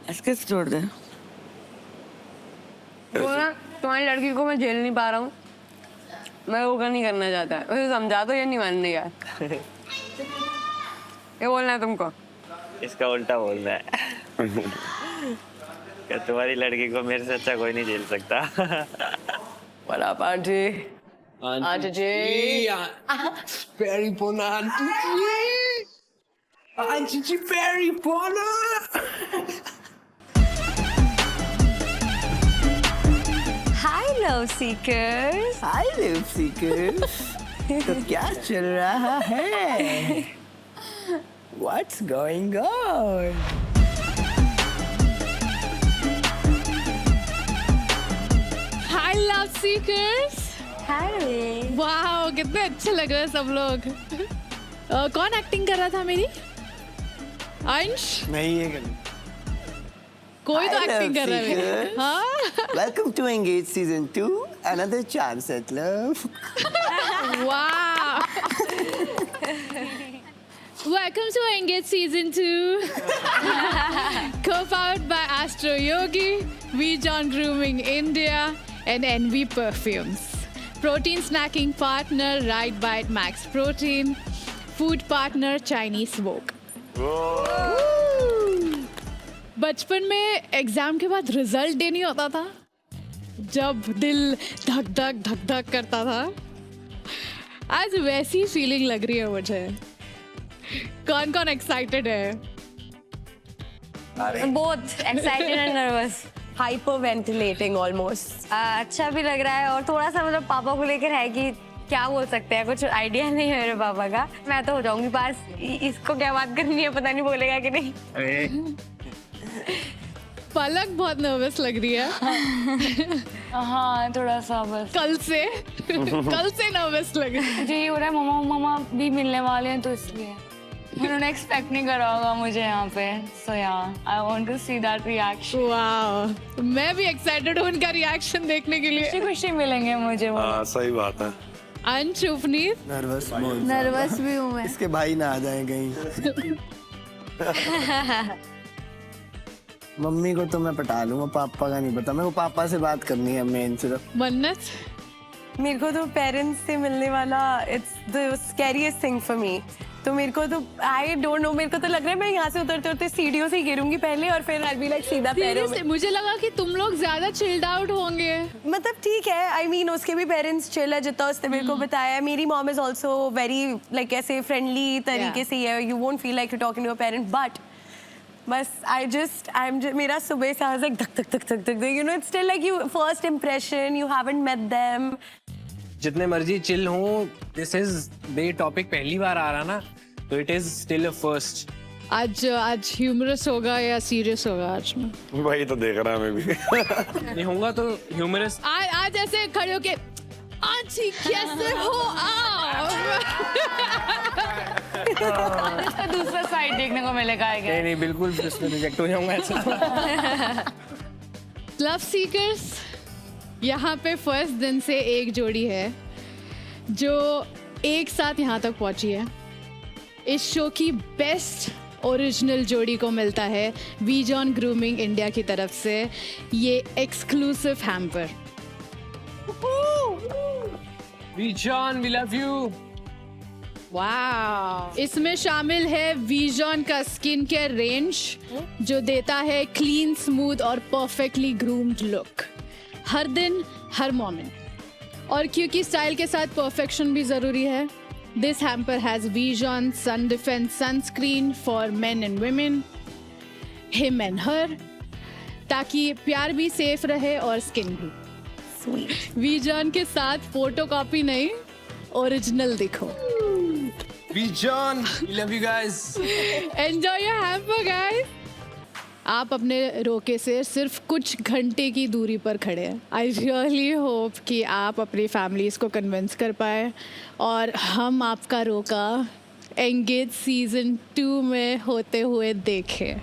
इसके छोड़ दे। तुम्हारी लड़की को मैं झेल नहीं पा रहा हूँ, मैं वो नहीं करना चाहता। उसे समझा दो, ये नहीं मानने यार। ये बोलना है तुमको? इसका उल्टा बोल रहा है कि तुम्हारी लड़की को मेरे से अच्छा कोई नहीं झेल सकता। बड़ा आंटी। आंटी जी, पेरी पोना आंटी जी, आंटी जी पेरी पोना। Hi love seekers. Hi love seekers. तो क्या चल रहा है? What's going on? Hi love seekers. Hi. वाह, कितने अच्छे लग रहे हैं सब लोग। कौन एक्टिंग कर रहा था मेरी? अंश? नहीं ये कोई तो एक्टिंग कर रहा है मेरी। हाँ? Welcome to Engage Season 2, another chance at love. Wow. Welcome to Engage Season 2. Co-powered by Astro Yogi, VJohn Grooming India, and NV Perfumes. Protein snacking partner, Right Bite Max Protein. Food partner, Chinese Wok. बचपन में exam के बाद result day नहीं होता था, जब दिल धक धक धक धक करता था। आज वैसी फीलिंग लग रही है मुझे। कौन कौन एक्साइटेड है? Both excited and nervous, hyper ventilating almost. अच्छा भी लग रहा है और थोड़ा सा मतलब पापा को लेकर है कि क्या बोल सकते हैं, कुछ आइडिया नहीं है मेरे पापा का। मैं तो हो जाऊंगी पास, इसको क्या बात करनी है पता नहीं बोलेगा कि नहीं। पलक बहुत नर्वस लग रही है। हाँ थोड़ा सा बस कल से नर्वस लग रही है। मुझे ये हो रहा है मामा भी मिलने वाले हैं तो इसलिए उन्होंने एक्सपेक्ट नहीं करा होगा मुझे यहाँ पे। So yeah I want to see that reaction. वाह, मैं भी एक्साइटेड हूँ उनका रिएक्शन देखने के लिए। खुशी मिलेंगे मुझे वो। हाँ सही बात है। अंश, उपनीत नर्वस भी हूँ मैं। इसके भाई ना आ जाए कहीं। मम्मी को तो मैं पटा लूंगा, पापा का नहीं पता। मेरे को पापा से बात करनी है मेन सिर्फ। मन्नत, मेरे को तो पेरेंट्स से मिलने वाला it's the scariest thing for me. तो मेरे को तो आई डोंट नो, मेरे को तो लग रहा है मैं यहाँ से उतरते उतरते सीढ़ियों से गिरूंगी पहले और फिर आई बी लाइक सीधा पैरों में। मुझे लगा कि तुम लोग ज्यादा चिल्ड आउट होंगे। मतलब ठीक है, आई मीन उसके भी पेरेंट्स चिल है जितना उसने मेरे को बताया। मेरी mom is also very like ऐसे फ्रेंडली तरीके से है, you won't feel like you talking to your parent. But बस आई एम मेरा सुबह से आई वाज लाइक धक धक धक धक धक, you know it's still like you first impression, you haven't met them. जितने मर्जी चिल हों, दिस इज बे टॉपिक पहली बार आ रहा ना, तो it is still a first. आज ह्यूमरस होगा या सीरियस होगा आज में? वही तो देख रहा मैं भी। नहीं होगा तो ह्यूमरस। आज ऐसे खड़े होके आज कैसे हो आप? इसका दूसरा साइड देखने को मिलेगा। नहीं बिल्कुल रिजेक्ट हो जाऊंगा ऐसे। लव सीकर्स, यहाँ पे फर्स्ट दिन से एक जोड़ी है जो एक साथ यहाँ तक पहुंची है। इस शो की बेस्ट ओरिजिनल जोड़ी को मिलता है वी जॉन ग्रूमिंग इंडिया की तरफ से ये exclusive hamper. VJohn, we love you. Wow, इसमें शामिल है वीजॉन का स्किन केयर रेंज जो देता है क्लीन, स्मूथ और परफेक्टली ग्रूम्ड लुक हर दिन हर मोमेंट। और क्योंकि स्टाइल के साथ परफेक्शन भी जरूरी है, this hamper has VJohn sun defence sunscreen for men and women, him and her, ताकि प्यार भी सेफ रहे और स्किन भी। वीजॉन के साथ फोटोकॉपी नहीं, ओरिजिनल दिखो। Vi-John, we love you guys. Enjoy your hamper, guys. आप अपने रोके से सिर्फ कुछ घंटे की दूरी पर खड़े हैं। आई रियली होप कि आप अपनी फैमिलीज को कन्विंस कर पाए और हम आपका रोका एंगेज सीजन 2 में होते हुए देखें।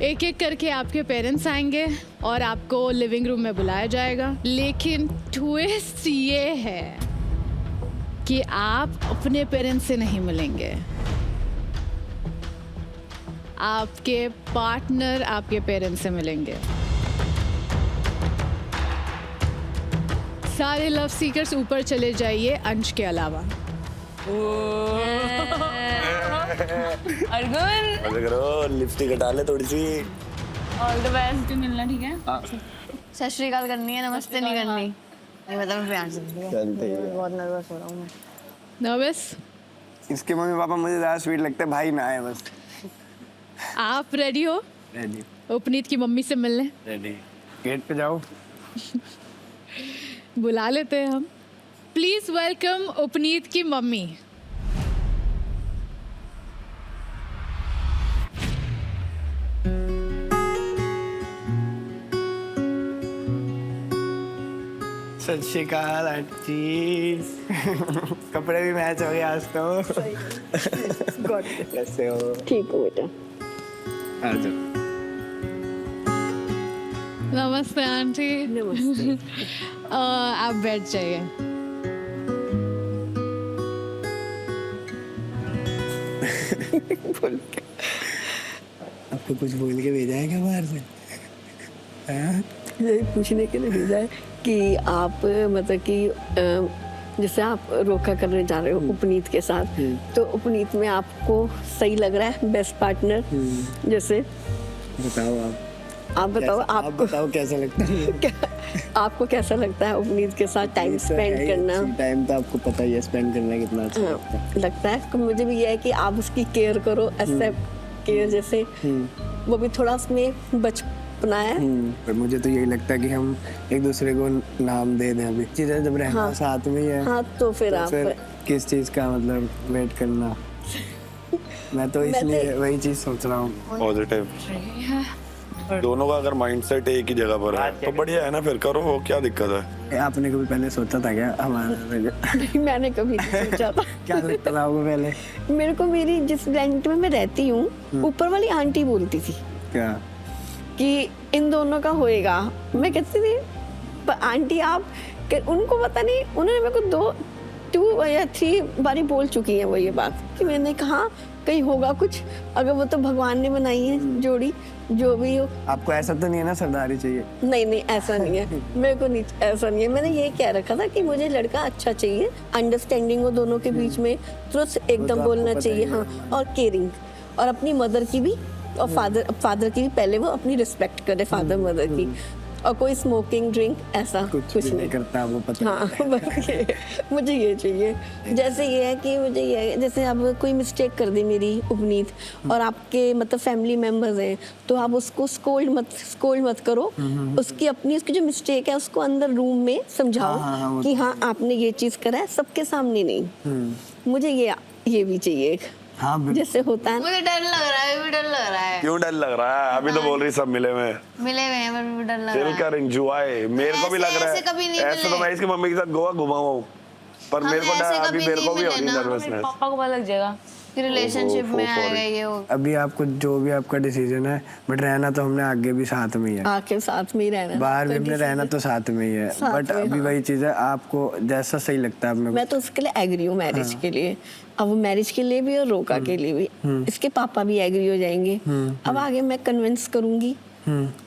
एक एक करके आपके पेरेंट्स आएंगे और आपको लिविंग रूम में बुलाया जाएगा, लेकिन ट्विस्ट ये है कि आप अपने पेरेंट्स से नहीं मिलेंगे। आपके पार्टनर आपके पेरेंट्स से मिलेंगे। सारे लव सीकर्स ऊपर चले जाइए, अंश के अलावा। अर्जुन, मजे करो, लिपस्टिक हटा ले थोड़ी सी। All the best. मिलना ठीक है? सत श्री अकाल करनी है, नमस्ते नहीं करनी। नहीं मतलब प्यार से। बहुत नर्वस हो रहा हूँ मैं। नर्वस? इसके मम्मी पापा मुझे ज़्यादा स्वीट लगते हैं, भाई ना है बस। आप रेडी हो? रेडी। उपनीत की मम्मी से मिलने? रेडी। गेट पे जाओ। बुला लेते हैं हम। प्लीज वेलकम उपनीत की मम्मी। सत श्री अकाल आंटी। कपड़े भी मैच हो गए आज तो। कैसे हो? ठीक हो बेटा। आ जाओ। नमस्ते आंटी। नमस्ते। आप बैठ जाइए। बोल के आपको कुछ बोल के भेजा है क्या बाहर से? यही पूछने के लिए भेजा है कि आप मतलब कि जैसे आप रोका करने जा रहे हो उपनीत के साथ, तो उपनीत में आपको सही लग रहा है बेस्ट पार्टनर? जैसे बताओ आप बताओ, आप बताओ कैसा लगता है? आपको कैसा लगता है उपनीत के साथ टाइम स्पेंड करना? टाइम तो आपको पता ही है स्पेंड करना कितना अच्छा लगता है। तो मुझे भी ये है कि आप उसकी केयर करो, एक्सेप्ट केयर जैसे वो भी थोड़ा उसमें बचपना है। पर मुझे तो यही लगता है कि हम एक दूसरे को नाम दे दें अभी चीज़ें जब रहना साथ में ही है। हाँ तो फिर आप किस चीज़ का मतलब वेट करना। मैं तो इसलिए वही चीज़ सोच रहा हूँ। पॉजिटिव दोनों का अगर माइंडसेट एक ही जगह पर है तो बढ़िया है ना, फिर करो, वो क्या दिक्कत है। आपने कभी पहले सोचा था क्या हमारा? नहीं, मैंने कभी नहीं सोचा था। क्या लगता था आपको पहले? मेरे को मेरी जिस रेंट में मैं रहती हूँ ऊपर वाली आंटी बोलती थी क्या कि इन दोनों का होएगा। मैं कहती थी पर आंटी आप उनको पता नहीं, उन्होंने मेरे को 2 या 3 बारी बोल चुकी है वो ये बात कि मैंने कहा कहीं होगा कुछ, अगर वो तो भगवान ने बनाई है जोड़ी, जो भी हो। आपको ऐसा तो नहीं है ना सरदारी चाहिए? नहीं ऐसा नहीं है, मेरे को नहीं ऐसा नहीं है। मैंने ये कह रखा था कि मुझे लड़का अच्छा चाहिए, अंडरस्टैंडिंग हो दोनों के बीच में, ट्रुथ एकदम बोलना चाहिए। हाँ, और केयरिंग, और अपनी मदर की भी और फादर की भी पहले वो अपनी रिस्पेक्ट करे, फादर मदर की। और कोई स्मोकिंग ड्रिंक ऐसा कुछ नहीं करता, वो पता। हाँ बस मुझे ये चाहिए। जैसे ये है कि मुझे ये, जैसे अब कोई मिस्टेक कर दी मेरी उपनीत और आपके मतलब फैमिली मेंबर्स हैं, तो आप उसको स्कोल्ड मत करो। उसकी जो मिस्टेक है उसको अंदर रूम में समझाओ कि हाँ आपने ये चीज़ करा है, सबके सामने नहीं। मुझे ये भी चाहिए। हाँ, जैसे होता है। मुझे डर लग रहा है, भी डर लग रहा है। क्यों डर लग रहा है? अभी तो बोल रही सब मिले हुए हैं पर भी डर लग रहा है। चिल कर, एंजॉय। मेरे को भी लग रहा है ऐसे तो मैं इसकी मम्मी के साथ गोवा घुमा हुआ हूँ, पर मेरे को अभी मेरे को भी होगी नर्वसनेस। पापा को पता लग जाएगा रिलेशनशिप में आएगा ये हो। अभी आपको जो भी आपका डिसीजन है, बट रहना तो हमने आगे भी साथ में ही है, आके साथ में ही रहना, बाहर भी हमने रहना तो साथ में ही है। बट अभी वही चीज़ है, आपको जैसा सही लगता है। मैं तो उसके लिए एग्री हूँ मैरिज के लिए, अब वो मैरिज के लिए भी और रोका के लिए भी। इसके पापा भी एग्री हो जाएंगे। अब आगे मैं कन्विंस करूंगी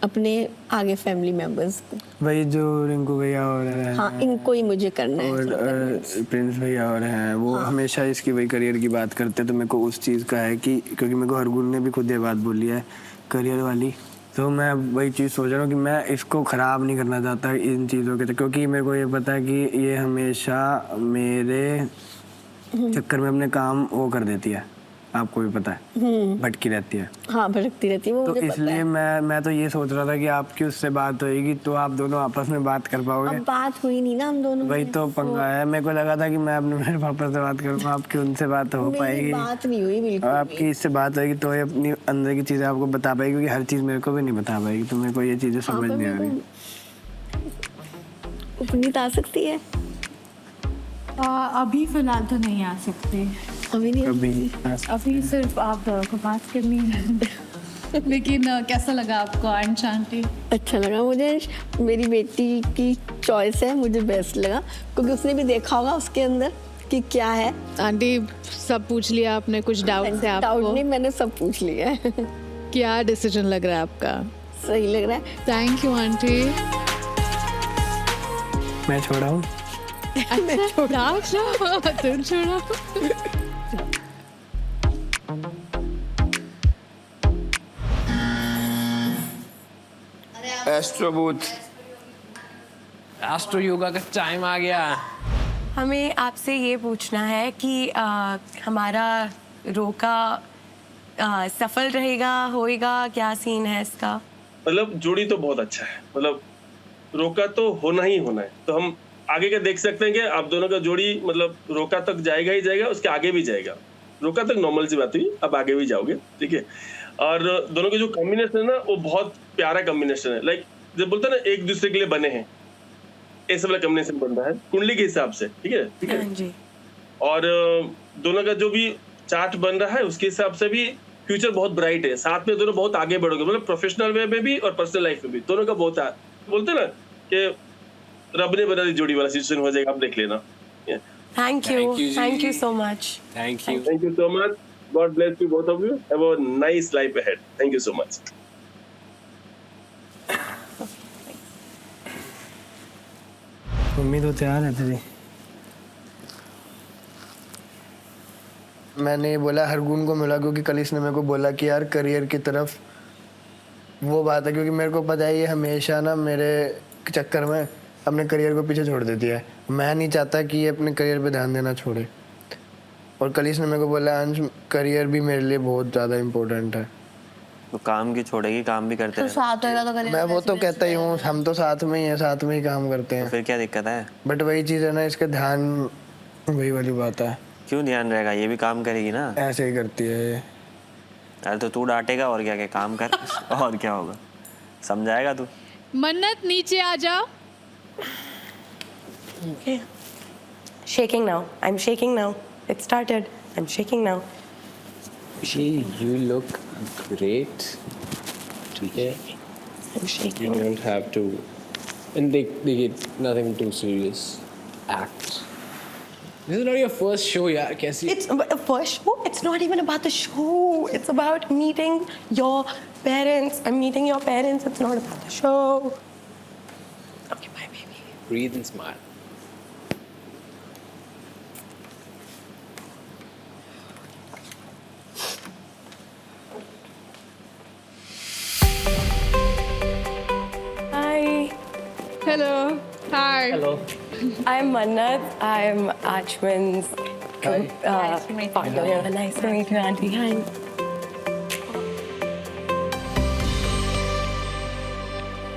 अपने आगे फैमिली मेंबर्स को। वही जो रिंकू भैया और हाँ, इनको ही मुझे करना है। और प्रिंस भैया और हैं वो हमेशा इसकी वही करियर की बात करते, तो मेरे को उस चीज़ का है कि क्योंकि मेरे को हरगुन ने भी खुद ये बात बोली है करियर वाली, तो मैं वही चीज़ सोच रहा हूँ कि मैं इसको ख़राब नहीं करना चाहता इन चीज़ों के, क्योंकि मेरे को ये पता है कि ये हमेशा मेरे चक्कर में अपने काम वो कर देती है, आपको भी पता है, भटकी रहती है। हाँ, भटकती रहती है वो, तो मुझे इसलिए मैं तो ये सोच रहा था कि आपकी उससे बात होएगी तो आप दोनों आपस में बात कर पाओगे। अब बात हुई नहीं ना हम दोनों। वही तो पंगा है, मेरे को लगा था कि मैं अपने मेरे पापा से बात करूँगा, आपकी उनसे बात हो पाएगी। बात नहीं हुई बिल्कुल। आपकी इससे बात होगी तो ये अपनी अंदर की चीज़ें आपको बता पाएगी, क्योंकि हर चीज़ मेरे को भी नहीं बता पाएगी, तो मेरे को ये चीज़ें समझ नहीं आ रही। उपनीत आ सकती है? अभी फिलहाल तो नहीं आ सकते, अभी नहीं। अभी सिर्फ आप को बात करनी है। लेकिन कैसा लगा आपको आंटी? अच्छा लगा मुझे, मेरी बेटी की चॉइस है, मुझे बेस्ट लगा, क्योंकि उसने भी देखा होगा उसके अंदर कि क्या है। आंटी सब पूछ लिया आपने? कुछ डाउट है आपको? डाउट नहीं, मैंने सब पूछ लिया है। क्या डिसीजन लग रहा है आपका? सही लग रहा है। Thank you aunty. मैं छोड़ा हूँ। अच्छा, तुम छोड़ा। एस्ट्रो बूथ, एस्ट्रो योगा का टाइम आ गया। हमें आपसे ये पूछना है कि हमारा रोका सफल रहेगा, होएगा, क्या सीन है इसका? मतलब जोड़ी तो बहुत अच्छा है, मतलब रोका तो होना ही होना है, तो हम आगे का देख सकते हैं कि आप दोनों का जोड़ी मतलब रोका तक जाएगा ही जाएगा, उसके आगे भी जाएगा। रोका तक नॉर्मल सी बात हुई, अब आगे भी जाओगे, ठीक है। और दोनों के जो कॉम्बिनेशन है ना, वो बहुत प्यारा कॉम्बिनेशन है। लाइक जब बोलते हैं ना एक दूसरे के लिए बने हैं, ऐसा वाला कॉम्बिनेशन बन रहा है कुंडली के हिसाब से, ठीक है, ठीक है। और दोनों का जो भी चार्ट बन रहा है उसके हिसाब से भी फ्यूचर बहुत ब्राइट है, साथ में दोनों बहुत आगे बढ़ोगे, मतलब प्रोफेशनल वे में भी और पर्सनल लाइफ में भी, दोनों का बहुत बोलते हैं ना कि रब ने बना दी जोड़ी वाला सिचुएशन हो जाएगा, आप देख लेना। Thank you so much. Thank you so much. God bless you both of you, have a nice life ahead. Thank you so much. Mummy तो तैयार है तेरी। मैंने ये बोला हरगुन को मिला क्योंकि कल इसने मेरे को बोला कि यार करियर की तरफ वो बात है, क्योंकि मेरे को पता है ये हमेशा ना मेरे चक्कर में अपने करियर को पीछे छोड़ देती है। मैं नहीं चाहता कि ये अपने करियर पे ध्यान देना छोड़े, और कल इसने मेरे को बोला अंश करियर भी मेरे लिए बहुत ज़्यादा इम्पोर्टेंट है। तो काम की छोड़ेगी, काम भी करते तो हैं। साथ होएगा तो करेगा। मैं वो तो कहता ही हूँ, हम तो साथ में ही हैं, साथ में ही काम करते हैं। फिर क्या दिक्कत है? बट वही चीज़ है ना, इसका ध्यान, वही वाली बात है। क्यों ध्यान रहेगा, ये भी काम करेगी ना। ऐसे ही करती है ये। अरे तो तू डांटेगा और क्या, काम कर और क्या होगा, समझाएगा तू। मन्नत नीचे आ जाओ। Shaking now. I'm shaking now. It started. I'm shaking now. You look great. ठीक है? I'm shaking. You don't have to. And they nothing too serious. Act. This is not your first show, यार. कैसी? It's a first show. It's not even about the show. It's about meeting your parents. I'm meeting your parents. It's not about the show. Okay, bye, baby. Breathe and smile. Hi. Hello. Hi. Hello. I'm Mannat. I'm Achman's partner. Nice to meet you, Auntie. Hi.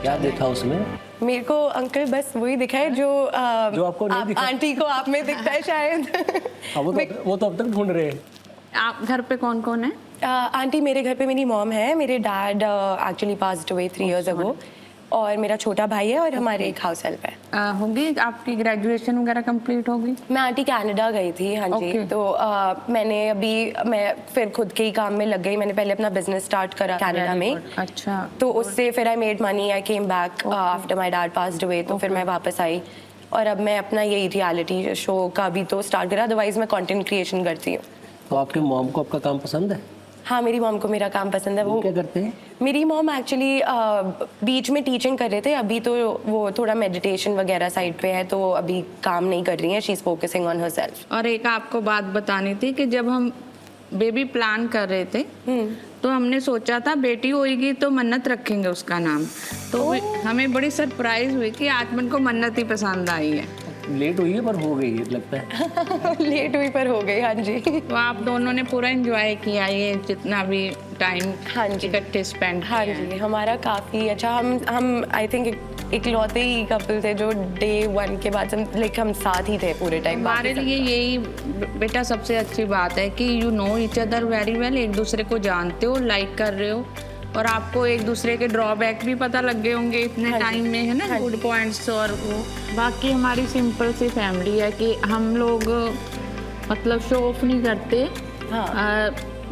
क्या देखा उसमें? मेरे को uncle बस वही दिखा है जो आपको नहीं दिखा। आंटी को आप में दिखता है शायद। वो तो अब तक ढूंढ रहे हैं। आप घर पे कौन कौन है? आंटी मेरे घर पे मेरी मॉम है, मेरे dad actually passed away 3 years ago, और मेरा छोटा भाई है और हमारे एक हाउस हेल्प है। होगी आपकी ग्रेजुएशन वगैरह कंप्लीट होगी? मैं आंटी कनाडा गई थी, हाँ जी। Okay. तो मैं फिर खुद के ही काम में लग गई। मैंने पहले अपना बिजनेस स्टार्ट करा कनाडा में। अच्छा। तो उससे फिर I made money, I came back after my dad passed away. तो फिर मैं वापस आई और अब मैं अपना यही रियलिटी शो का भी तो स्टार्ट करा, अदरवाइज मैं कंटेंट क्रिएशन करती हूँ। तो आपके मॉम को आपका काम पसंद है? हाँ, मेरी मॉम को मेरा काम पसंद है। वो क्या करते हैं? मेरी मॉम एक्चुअली बीच में टीचिंग कर रहे थे, अभी तो वो थोड़ा मेडिटेशन वगैरह साइड पे है, तो अभी काम नहीं कर रही हैं। She is focusing on herself. और एक आपको बात बतानी थी कि जब हम बेबी प्लान कर रहे थे तो हमने सोचा था बेटी होगी तो मन्नत रखेंगे उसका नाम। तो हमें बड़ी सरप्राइज हुई कि आचमन को मन्नत ही पसंद आई है। लेट हुई है पर हो गई लगता है। लेट हुई पर हो गई, हाँ जी। तो आप दोनों ने पूरा एंजॉय किया ये जितना भी टाइम, हाँ जी, इकट्ठे स्पेंड हाँ जी, हमारा काफ़ी अच्छा। हम आई थिंक इकलौते ही कपल थे जो डे 1 के बाद हम साथ ही थे पूरे टाइम। हमारे लिए यही बेटा सबसे अच्छी बात है कि you know each other very well, एक दूसरे को जानते हो, लाइक कर रहे हो, और आपको एक दूसरे के ड्रॉबैक भी पता लग गए होंगे इतने टाइम में, है ना, गुड पॉइंट्स। और वो बाकी हमारी सिंपल सी फैमिली है कि हम लोग मतलब शो ऑफ नहीं करते।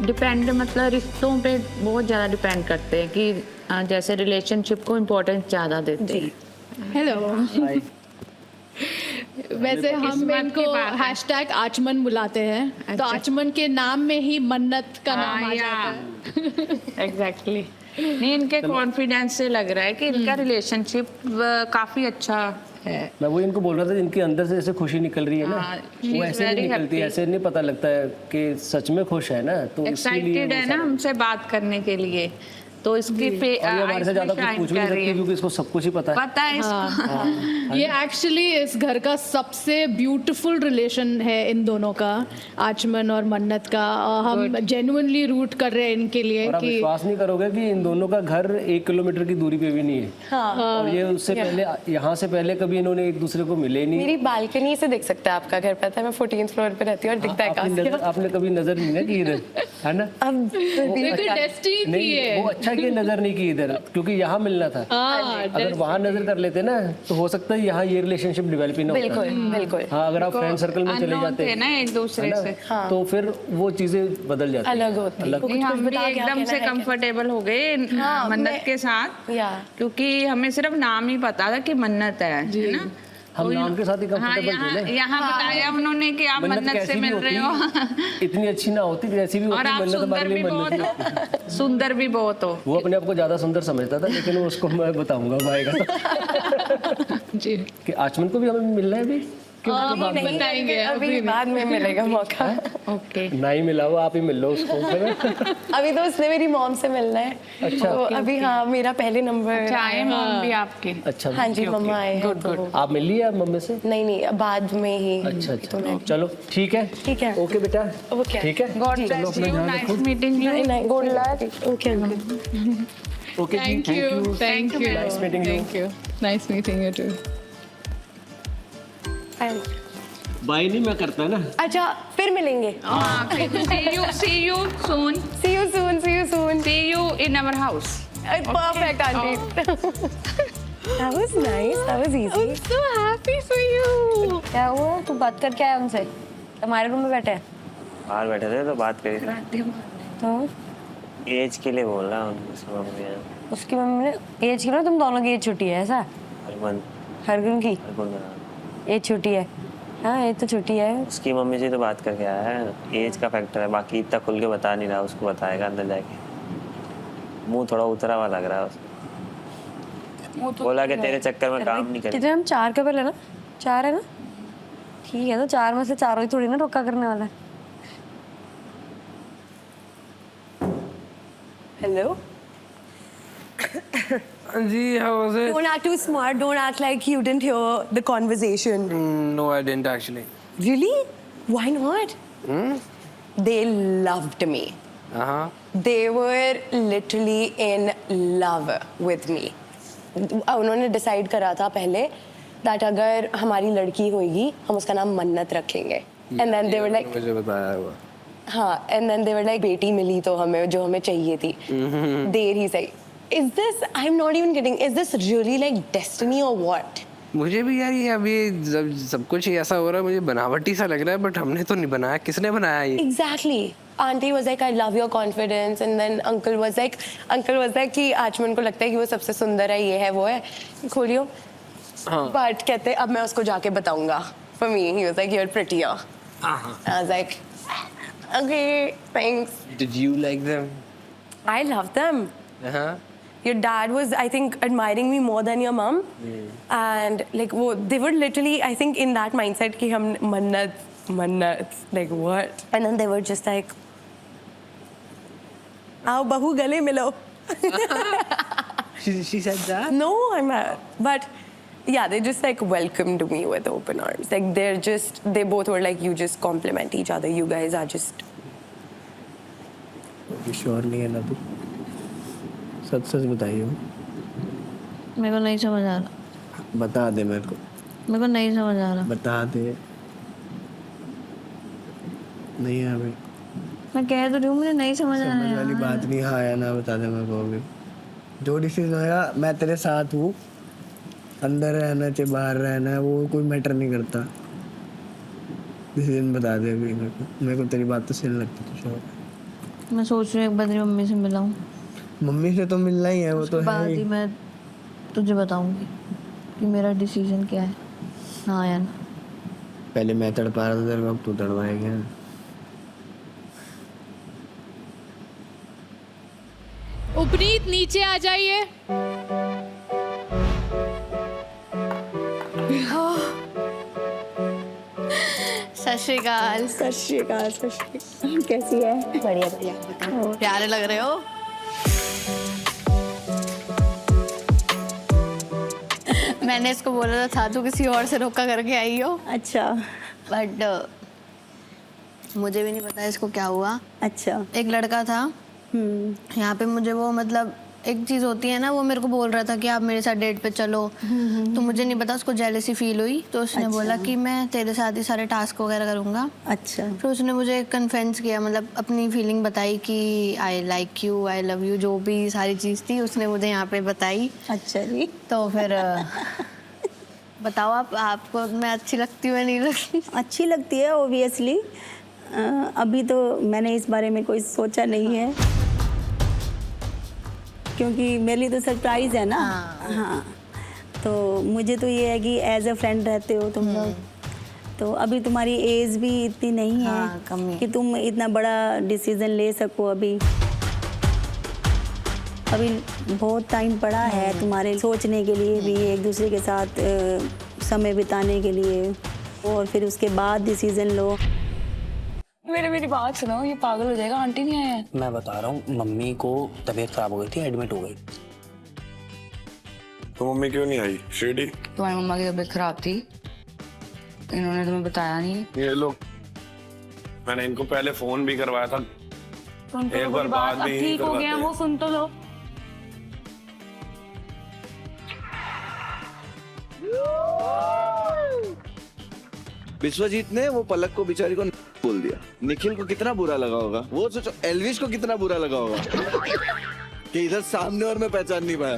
डिपेंड मतलब रिश्तों पे बहुत ज़्यादा डिपेंड करते हैं कि जैसे रिलेशनशिप को इम्पोर्टेंस ज़्यादा देते हैं। हेलो। वैसे हम इनको हैशटैग आचमन बुलाते हैं, तो आचमन के नाम में ही मन्नत का नाम आ जाता है। एग्जैक्टली। नहीं, इनके कॉन्फिडेंस से लग रहा है कि इनका रिलेशनशिप काफी अच्छा है। मैं वो इनको बोल रहा था, इनके अंदर से ऐसे खुशी निकल रही है ना, वो ऐसे नहीं निकलती, ऐसे नहीं पता लगता है कि सच में खुश है ना। तो एक्साइटेड है ना हमसे बात करने के लिए, तो इसकी हमारे से ज्यादा कुछ पूछ भी नहीं सकती क्योंकि इसको सब कुछ ही पता है इसको। ये एक्चुअली इस घर का सबसे ब्यूटीफुल रिलेशन है इन दोनों का, आचमन और मन्नत का। हम जेन्युइनली रूट कर रहे हैं इनके लिए। और आप विश्वास नहीं करोगे कि इन दोनों का घर 1 किलोमीटर की दूरी पे भी नहीं है। और ये उससे पहले, यहाँ से पहले कभी इन्होंने एक दूसरे को मिले नहीं। मेरी बालकनी से दिख सकता है आपका घर, पता है मैं 14th फ्लोर पे रहती हूँ और दिखता है काफी। आपने कभी नजर नहीं ना की इधर, है ना? अब वो अच्छा कि नजर नहीं की इधर, क्योंकि यहाँ मिलना था। अगर वहाँ नजर कर लेते ना तो हो सकता है यहाँ ये रिलेशनशिप डेवलप ही ना होता। बिल्कुल बिल्कुल। हाँ, अगर आप फ्रेंड सर्कल में चले जाते हैं ना एक दूसरे से, तो फिर वो चीजें बदल जाती हैं, अलग होती हैं। हम भी एकदम से कंफर्टेबल हो गए मन्नत के साथ, क्योंकि हमें सिर्फ नाम ही पता था कि मन्नत है ना। हम नाम के साथ ही कंफर्टेबल थे ना। यहाँ बताया उन्होंने कि आप मन्नत से मिल रहे हो। इतनी अच्छी ना होती जैसी भी होती, मन्नत हमारे लिए मन्नत। सुंदर भी बहुत हो। वो अपने आप को ज्यादा सुंदर समझता था, लेकिन उसको मैं बताऊंगा भाई का जी कि आचमन को भी हमें मिलना है अभी। बताएंगे अभी बाद में मिलेगा मौका। ओके ना ही मिला वो, आप ही मिल लो उसको। अभी तो उसने मेरी मॉम से मिलना है। अच्छा। तो अभी हाँ मेरा पहले नंबर आए मॉम भी आपके? अच्छा हाँ जी मम्मा आए हैं। Good good. आप मिल लिए आप मम्मी से? नहीं बाद में ही। अच्छा अच्छा चलो ठीक है। ठीक है ओके बेटा। ओके ठीक है God bless you, nice meeting you. नहीं good luck. Okay uncle. Okay thank you nice meeting you. Thank you nice meeting you too. Bye नहीं मैं करता है ना। अच्छा फिर मिलेंगे। See you soon. See you soon. See you soon. See you in our house. Perfect, auntie. That was nice. That was easy. I'm so happy for you. क्या हुआ? तू बात कर क्या है उनसे? तुम्हारे रूम में बैठे हैं? बाहर बैठे थे तो बात करी। तो एज के लिए बोल रहा हूँ उसकी मम्मी ने। उसकी मम्मी ने एज की ना तुम दोनों की एज छोटी है ऐसा? हरगुन की एज छोटी है। हाँ एज तो छोटी है। उसकी मम्मी से तो बात करके आया है, एज का फैक्टर है, बाकी इतना खुल के बता नहीं रहा, उसको बताएगा अंदर जाके। मुंह थोड़ा उतरा हुआ लग रहा है उसको। बोला कि तेरे चक्कर में काम नहीं करेगा। कितने हम 4 के पहले ना 4 है ना? ठीक है तो 4 में से चारों ही थोड़ी ना रोका करने वाला है। Hello ji how was it? Don't act too smart. Don't act like you didn't hear the conversation. No I didn't actually. Really? Why not? They loved me. They were literally in love with me. उन्होंने decide करा था पहले that अगर हमारी लड़की होगी हम उसका नाम मन्नत रखेंगे. And then they were like मुझे बताया हुआ। हाँ and then they were like बेटी मिली तो हमें जो हमें चाहिए थी. देर ही सही. Is this? I'm not even kidding. Is this really like destiny or what? मुझे भी यार ये अभी जब सब कुछ ऐसा हो रहा है मुझे बनावटी सा लग रहा है, बट हमने तो नहीं बनाया, किसने बनाया ये? Exactly. Auntie was like, I love your confidence, and then uncle was like कि आचमन को लगता है कि वो सबसे सुंदर है, ये है वो है, खोलियो. हाँ. But कहते अब मैं उसको जाके बताऊंगा. For me, he was like, you're prettier. I was like, okay, thanks. Did you like them? I love them. Your dad was, I think, admiring me more than your mom. And like, they were literally, I think, in that mindset कि हम मन्नत, like what? And then they were just like, आओ बहू गले मिलो. She said that? No, I'm not. But yeah, they just like welcomed me with open arms. Like they both were like, you just compliment each other. You guys are just. Sure नहीं है ना तू? सच बताइए। मेरे को नहीं समझ आ रहा। बता दे मेरे को। मेरे को नहीं समझ आ रहा। बता दे। नहीं है अभी। मैं कह तो रही हूँ मुझे नहीं समझ आ रहा। समझ वाली बात नहीं, हाँ या ना बता दे मेरे को अभी। जो डिसीजन होगा मैं तेरे साथ हूँ, अंदर रहना चाहे बाहर रहना है वो कोई मैटर नहीं करता। डिसीजन बता दे अभी मेरे को तेरी बात तो सही लगती है। मैं सोच रही हूँ एक बार तेरी मम्मी से मिलाऊँ। मम्मी से तो मिलना ही है, वो तो बाद ही मैं तुझे बताऊंगी कि मेरा डिसीजन क्या है, हाँ या ना। पहले मैं तड़पा रहा था तेरे को, अब तू तड़पाएगा। उपनीत नीचे आ जाइए। सत श्री अकाल। सत श्री अकाल। कैसी है? बढ़िया बढ़िया। प्यारे लग रहे हो। मैंने इसको बोला था तू किसी और से रोका करके आई हो। अच्छा। बट मुझे भी नहीं पता इसको क्या हुआ। अच्छा। एक लड़का था यहाँ पे, मुझे वो मतलब एक चीज़ होती है ना, वो मेरे को बोल रहा था कि आप मेरे साथ डेट पे चलो, तो मुझे नहीं पता उसको जेलसी फील हुई, तो उसने बोला कि मैं तेरे साथ ही सारे टास्क वगैरह करूँगा। अच्छा। फिर उसने मुझे कन्फेंस किया, मतलब अपनी फीलिंग बताई कि I like you, I love you, जो भी सारी चीज़ थी उसने मुझे यहाँ पे बताई। अच्छा जी। तो फिर बताओ आपको मैं अच्छी लगती हूँ या नहीं लगती? अच्छी लगती है ओबियसली। अभी तो मैंने इस बारे में कोई सोचा नहीं है, क्योंकि मेरे लिए तो सरप्राइज है ना। हाँ तो मुझे तो ये है कि एज अ फ्रेंड रहते हो तुम लोग, तो अभी तुम्हारी एज भी इतनी नहीं है कि तुम इतना बड़ा डिसीजन ले सको। अभी बहुत टाइम पड़ा है तुम्हारे सोचने के लिए भी, एक दूसरे के साथ समय बिताने के लिए। और फिर उसके बाद डिसीजन लो। मेरी बात सुनो, ये पागल हो जाएगा, आंटी नहीं आया है। मैं बता रहा हूँ, मम्मी को तबीयत खराब हो गई थी, एडमिट हो गई। तो मम्मी क्यों नहीं आई शिरडी? तुम्हारी मम्मा की तबीयत खराब थी, इन्होंने तुम्हें बताया नहीं। ये लोग, मैंने इनको पहले फोन भी करवाया था, एक बार बात भी ठीक हो गया, वो सुन तो लो। विश्वजीत ने वो पलक को बेचारी को बोल दिया। निखिल को कितना बुरा लगा होगा, वो सोचो एल्विश को कितना बुरा लगा होगा कि इधर सामने और मैं पहचान नहीं पाया।